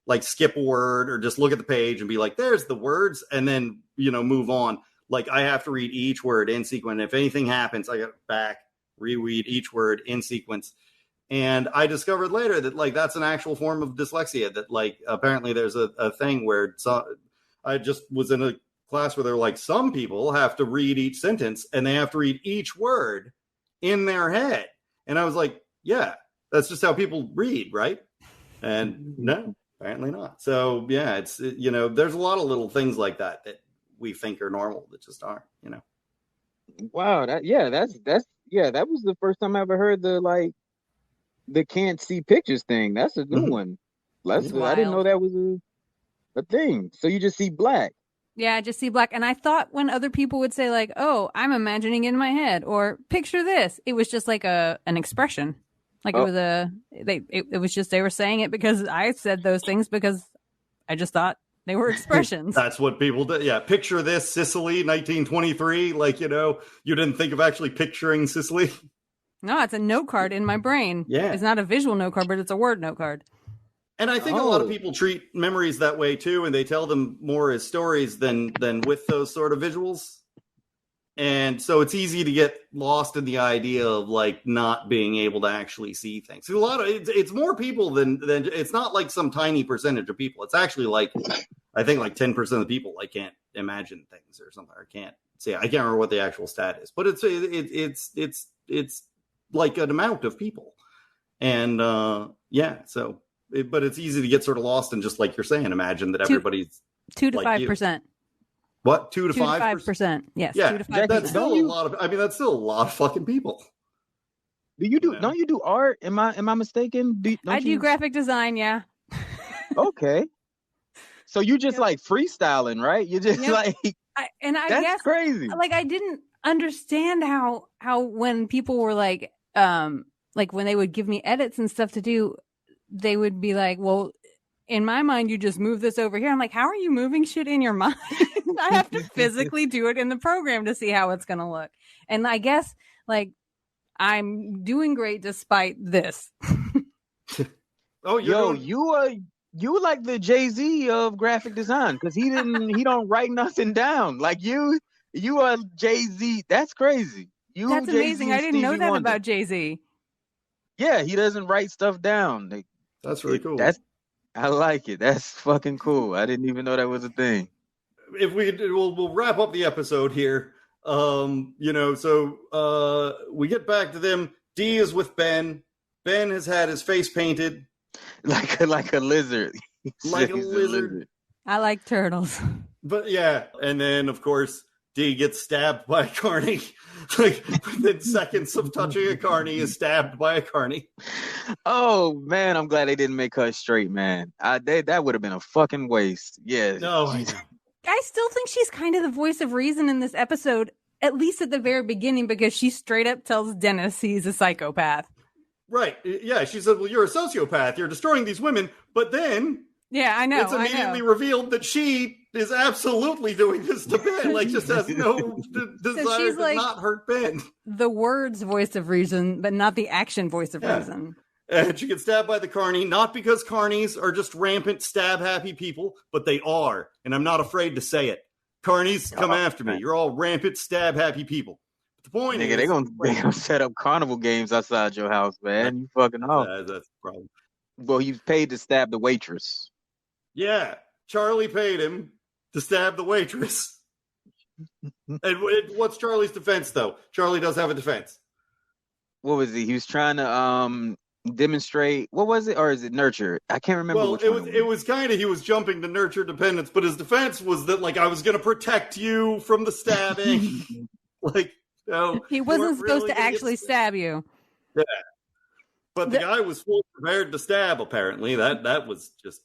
like skip a word or just look at the page and be like, there's the words, and then, move on. Like, I have to read each word in sequence. If anything happens, I got back, reread each word in sequence. And I discovered later that like that's an actual form of dyslexia, that like apparently there's a thing where I just was in a class where they're like, some people have to read each sentence and they have to read each word in their head. And I was like, yeah, that's just how people read, right? And no, apparently not. So yeah, it's, there's a lot of little things like that we think are normal that just aren't, Wow, that was the first time I ever heard the can't see pictures thing. That's a new one. I didn't know that was a thing. So you just see black. Yeah, I just see black. And I thought when other people would say like, oh, I'm imagining in my head, or picture this, it was just like an expression. Like it was just, they were saying it because I said those things because I just thought they were expressions. That's what people do. Yeah. Picture this, Sicily, 1923. Like, you didn't think of actually picturing Sicily. No, it's a note card in my brain. Yeah. It's not a visual note card, but it's a word note card. And I think a lot of people treat memories that way too, and they tell them more as stories than with those sort of visuals. And so it's easy to get lost in the idea of like not being able to actually see things. So it's more people than it's not like some tiny percentage of people. It's actually like, I think like 10% of the people like can't imagine things or something, or can't see. I can't remember what the actual stat is, but it's like an amount of people. And so. But it's easy to get sort of lost in, just like you're saying, imagine that everybody's 2 to 5%. What? 2 to 5%? Yes. Yeah, 2 to 5%. that's still a lot of. I mean, that's still a lot of fucking people. Don't you do art? Am I mistaken? I do graphic design. Yeah. Okay. So you just like freestyling, right? You just I that's guess crazy. Like I didn't understand how when people were like when they would give me edits and stuff to do, they would be like, well, in my mind, you just move this over here. I'm like, how are you moving shit in your mind? I have to physically do it in the program to see how it's going to look. And I guess like I'm doing great despite this. Oh, you like the Jay-Z of graphic design, because he don't write nothing down. Like you are Jay-Z. That's crazy. That's amazing. I didn't know that about Jay-Z. Yeah, he doesn't write stuff down. That's really cool. I like it. That's fucking cool. I didn't even know that was a thing. If we'll wrap up the episode here. So we get back to them. D is with Ben. Ben has had his face painted like a lizard. Like a lizard. I like turtles. But yeah, and then of course D gets stabbed by a carny. Like within seconds of touching a carny, is stabbed by a carny. Oh man, I'm glad they didn't make her straight, man. That would have been a fucking waste. Yeah. No, I still think she's kind of the voice of reason in this episode, at least at the very beginning, because she straight up tells Dennis he's a psychopath. Right. Yeah, she said, well, you're a sociopath. You're destroying these women. But then... Yeah, I know. It's immediately revealed that she is absolutely doing this to Ben. Like, just has no desire to like not hurt Ben. The words voice of reason, but not the action voice of reason. And she gets stabbed by the carny, not because carnies are just rampant, stab-happy people, but they are. And I'm not afraid to say it. Carnies, come after me. You're all rampant, stab-happy people. But the point is... They gonna set up carnival games outside your house, man. You fucking up. That's the problem. Well, he's paid to stab the waitress. Yeah, Charlie paid him to stab the waitress. What's Charlie's defense, though? Charlie does have a defense. What was he? He was trying to demonstrate. What was it, or is it nurture? I can't remember. Well, which it was kind of, he was jumping to nurture dependence, but his defense was that, like, I was going to protect you from the stabbing. Like, no, he wasn't supposed to actually stab you. Yeah. But the guy was fully prepared to stab, apparently. That was just,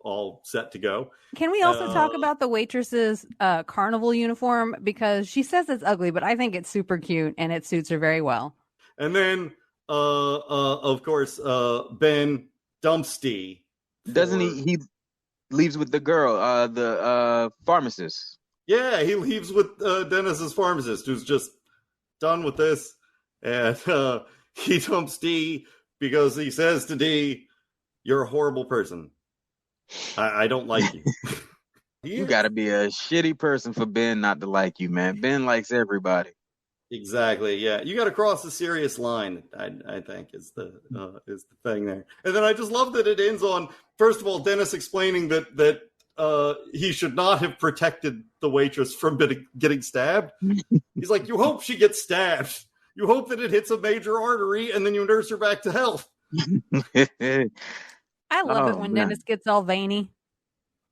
all set to go. Can we also talk about the waitress's carnival uniform? Because she says it's ugly, but I think it's super cute and it suits her very well. And then, of course, Ben Dumpsty. Doesn't he leaves with the girl, the pharmacist. Yeah, he leaves with Dennis's pharmacist, who's just done with this. And he dumps D because he says to D, "You're a horrible person. I don't like you." You got to be a shitty person for Ben not to like you, man. Ben likes everybody. Exactly. Yeah, you got to cross the serious line. I think is the thing there. And then I just love that it ends on, first of all, Dennis explaining that he should not have protected the waitress from getting stabbed. He's like, you hope she gets stabbed. You hope that it hits a major artery, and then you nurse her back to health. I love it when Dennis gets all veiny.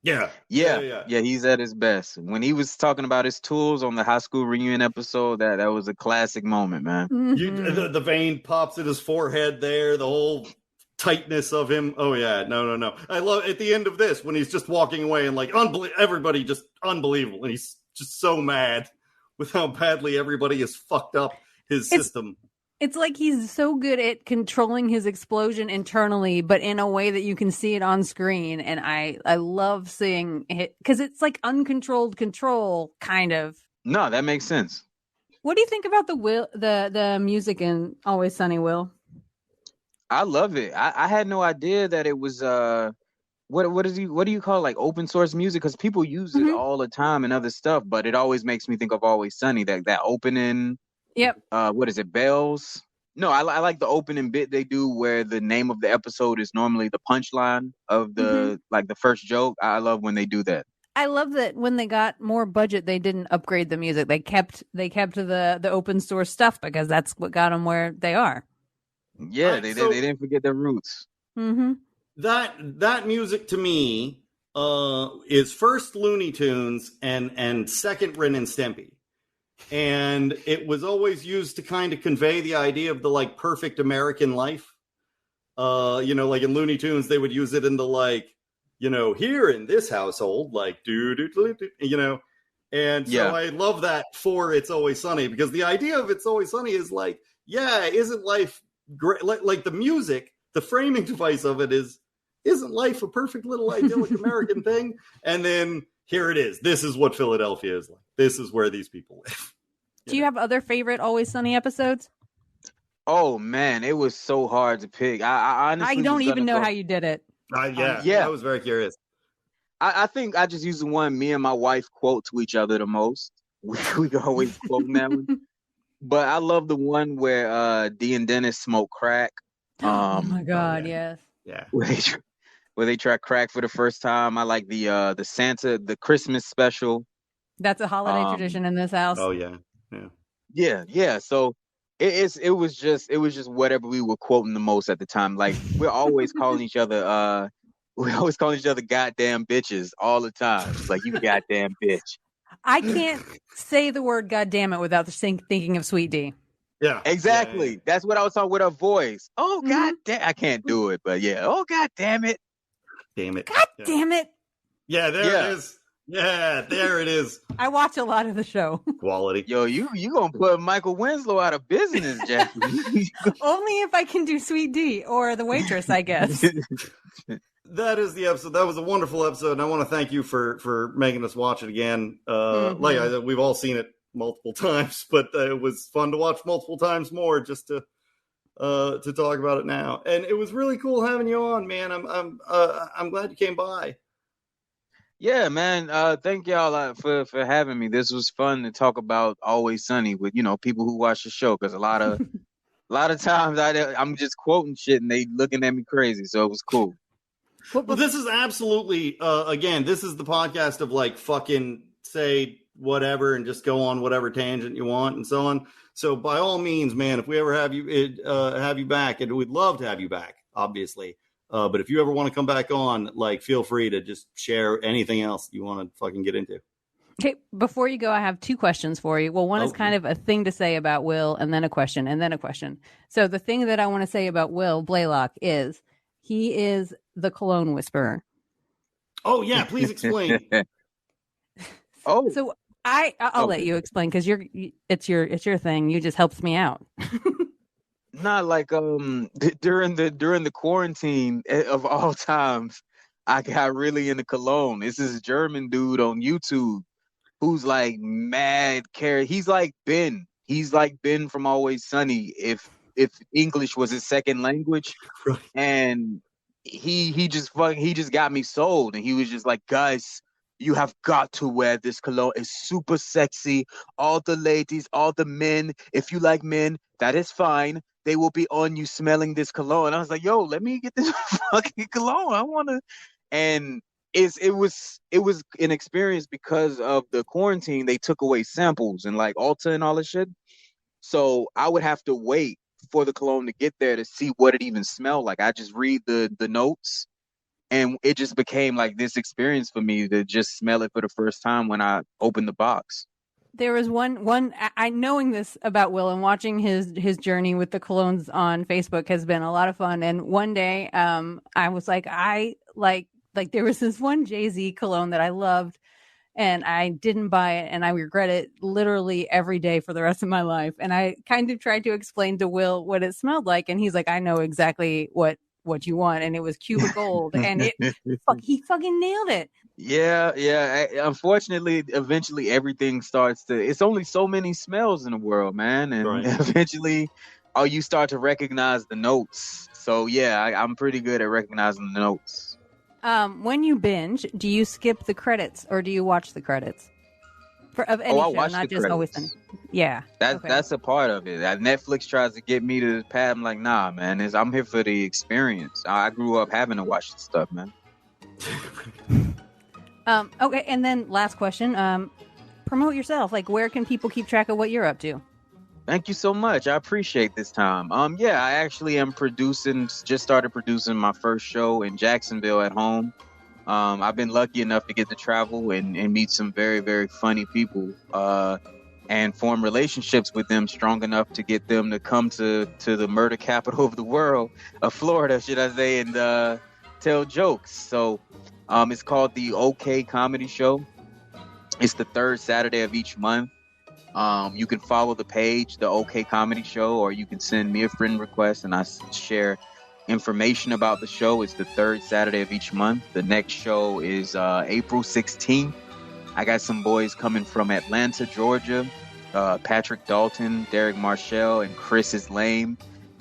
Yeah. He's at his best. When he was talking about his tools on the high school reunion episode, that was a classic moment, man. Mm-hmm. The vein pops at his forehead there, the whole tightness of him. Oh yeah, no. I love at the end of this when he's just walking away and like everybody just unbelievable, and he's just so mad with how badly everybody has fucked up his system. It's like he's so good at controlling his explosion internally, but in a way that you can see it on screen. And I love seeing it because it's like uncontrolled control, kind of. No, that makes sense. What do you think about the music in Always Sunny, Will? I love it. I had no idea that it was what do you call it, like open source music? Because people use it all the time and other stuff, but it always makes me think of Always Sunny, that opening. Yep. What is it? Bells? No, I like the opening bit they do where the name of the episode is normally the punchline of the like the first joke. I love when they do that. I love that when they got more budget, they didn't upgrade the music. They kept the open source stuff because that's what got them where they are. Yeah, they didn't forget their roots. Mm-hmm. That music to me is first Looney Tunes and second Ren and Stimpy. And it was always used to kind of convey the idea of the like perfect American life. Like in Looney Tunes, they would use it in the like, here in this household, like and so I love that for It's Always Sunny, because the idea of It's Always Sunny is like, isn't life great? Like the music, the framing device of it isn't life a perfect little idyllic American thing? And then here it is. This is what Philadelphia is like. This is where these people live. Do you have other favorite Always Sunny episodes? Oh man, it was so hard to pick. I honestly don't even know how you did it. I was very curious. I think I just used the one me and my wife quote to each other the most. We always quote that one. But I love the one where D and Dennis smoke crack. Oh my God, yes. Yeah. Where they try crack for the first time. I like the Christmas special. That's a holiday tradition in this house. Oh yeah. Yeah. So it was just whatever we were quoting the most at the time. Like we're always calling each other goddamn bitches all the time. It's like, you goddamn bitch. I can't say the word goddamn it without thinking of Sweet D. Yeah. Exactly. Yeah. That's what I was talking with her voice. Oh god damn, I can't do it, but yeah. Oh god damn it. Damn it. God damn it. Yeah, there it is. Yeah, there it is. I watch a lot of the show. Quality. Yo, you gonna put Michael Winslow out of business, Jackie. Only if I can do Sweet D or the waitress, I guess. That is the episode. That was a wonderful episode, and I want to thank you for making us watch it again. Like I said, we've all seen it multiple times, but it was fun to watch multiple times more just to talk about it now. And it was really cool having you on, man. I'm glad you came by. Yeah, man. Thank y'all for having me. This was fun to talk about Always Sunny with people who watch the show, because a lot of times I'm just quoting shit and they looking at me crazy. So it was cool. Well, this is absolutely again. This is the podcast of like fucking say whatever and just go on whatever tangent you want and so on. So by all means, man, if we ever have you back, and we'd love to have you back, obviously. But if you ever want to come back on, like, feel free to just share anything else you want to fucking get into. Okay, before you go, I have 2 questions for you. Well, one is kind of a thing to say about Will, and then a question, and then a question. So the thing that I want to say about Will Blaylock is he is the Cologne whisperer. Oh yeah, please explain. So I'll let you explain because it's your thing. You just helps me out. Not like during the quarantine of all times, I got really into Cologne. This is a German dude on YouTube who's like mad Carrey. He's like Ben. He's like Ben from Always Sunny if English was his second language. Right. And he just got me sold. And he was just like, guys, you have got to wear this cologne. It's super sexy. All the ladies, all the men, if you like men, that is fine. They will be on you smelling this cologne. And I was like, yo, let me get this fucking cologne. I want to. And it was an experience because of the quarantine. They took away samples and like Ulta and all that shit. So I would have to wait for the cologne to get there to see what it even smelled like. I just read the notes. And it just became like this experience for me to just smell it for the first time when I opened the box. There was one I knowing this about Will and watching his journey with the colognes on Facebook has been a lot of fun. And one day, I was like, I like there was this one Jay-Z cologne that I loved, and I didn't buy it, and I regret it literally every day for the rest of my life. And I kind of tried to explain to Will what it smelled like, and he's like, I know exactly what you want, and it was Cuba Gold, and he fucking nailed it. Yeah. Unfortunately, eventually everything starts to. It's only so many smells in the world, man, and eventually, you start to recognize the notes. So yeah, I'm pretty good at recognizing the notes. When you binge, do you skip the credits or do you watch the credits? Of any show, not just credits. Always Sunny. Yeah. That's a part of it. Netflix tries to get me to pad. I'm like, nah, man. I'm here for the experience. I grew up having to watch this stuff, man. Okay, and then last question. Promote yourself. Like, where can people keep track of what you're up to? Thank you so much. I appreciate this time. Yeah, I actually am just started producing my first show in Jacksonville at home. I've been lucky enough to get to travel and meet some very, very funny people and form relationships with them strong enough to get them to come to the murder capital of the world, of Florida, should I say, and tell jokes. So it's called the OK Comedy Show. It's the 3rd Saturday of each month. You can follow the page, the OK Comedy Show, or you can send me a friend request and I share information about the show. It's the 3rd Saturday of each month. The next show is April 16th. I got some boys coming from Atlanta, Georgia. Patrick Dalton, Derek Marshall, and Chris is Lame.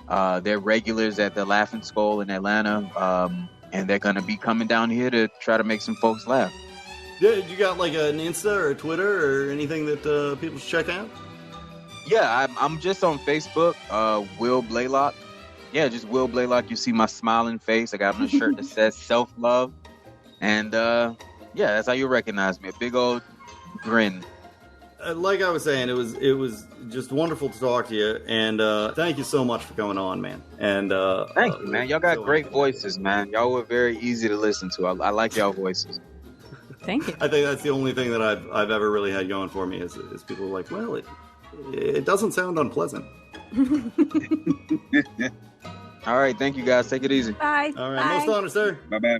They're regulars at the Laughing Skull in Atlanta. And they're going to be coming down here to try to make some folks laugh. Did you got like an Insta or a Twitter or anything that people should check out? Yeah, I'm just on Facebook, Will Blaylock. Yeah, just Will Blaylock. You see my smiling face. I got on a shirt that says self-love. And yeah, that's how you recognize me. A big old grin. Like I was saying, it was just wonderful to talk to you. And thank you so much for coming on, man. And thank you, man. Y'all got great voices, man. Y'all were very easy to listen to. I like y'all voices. Thank you. I think that's the only thing that I've ever really had going for me is people are like, well, it doesn't sound unpleasant. All right, thank you guys. Take it easy. Bye. All right, Bye. most honor, sir. Bye-bye.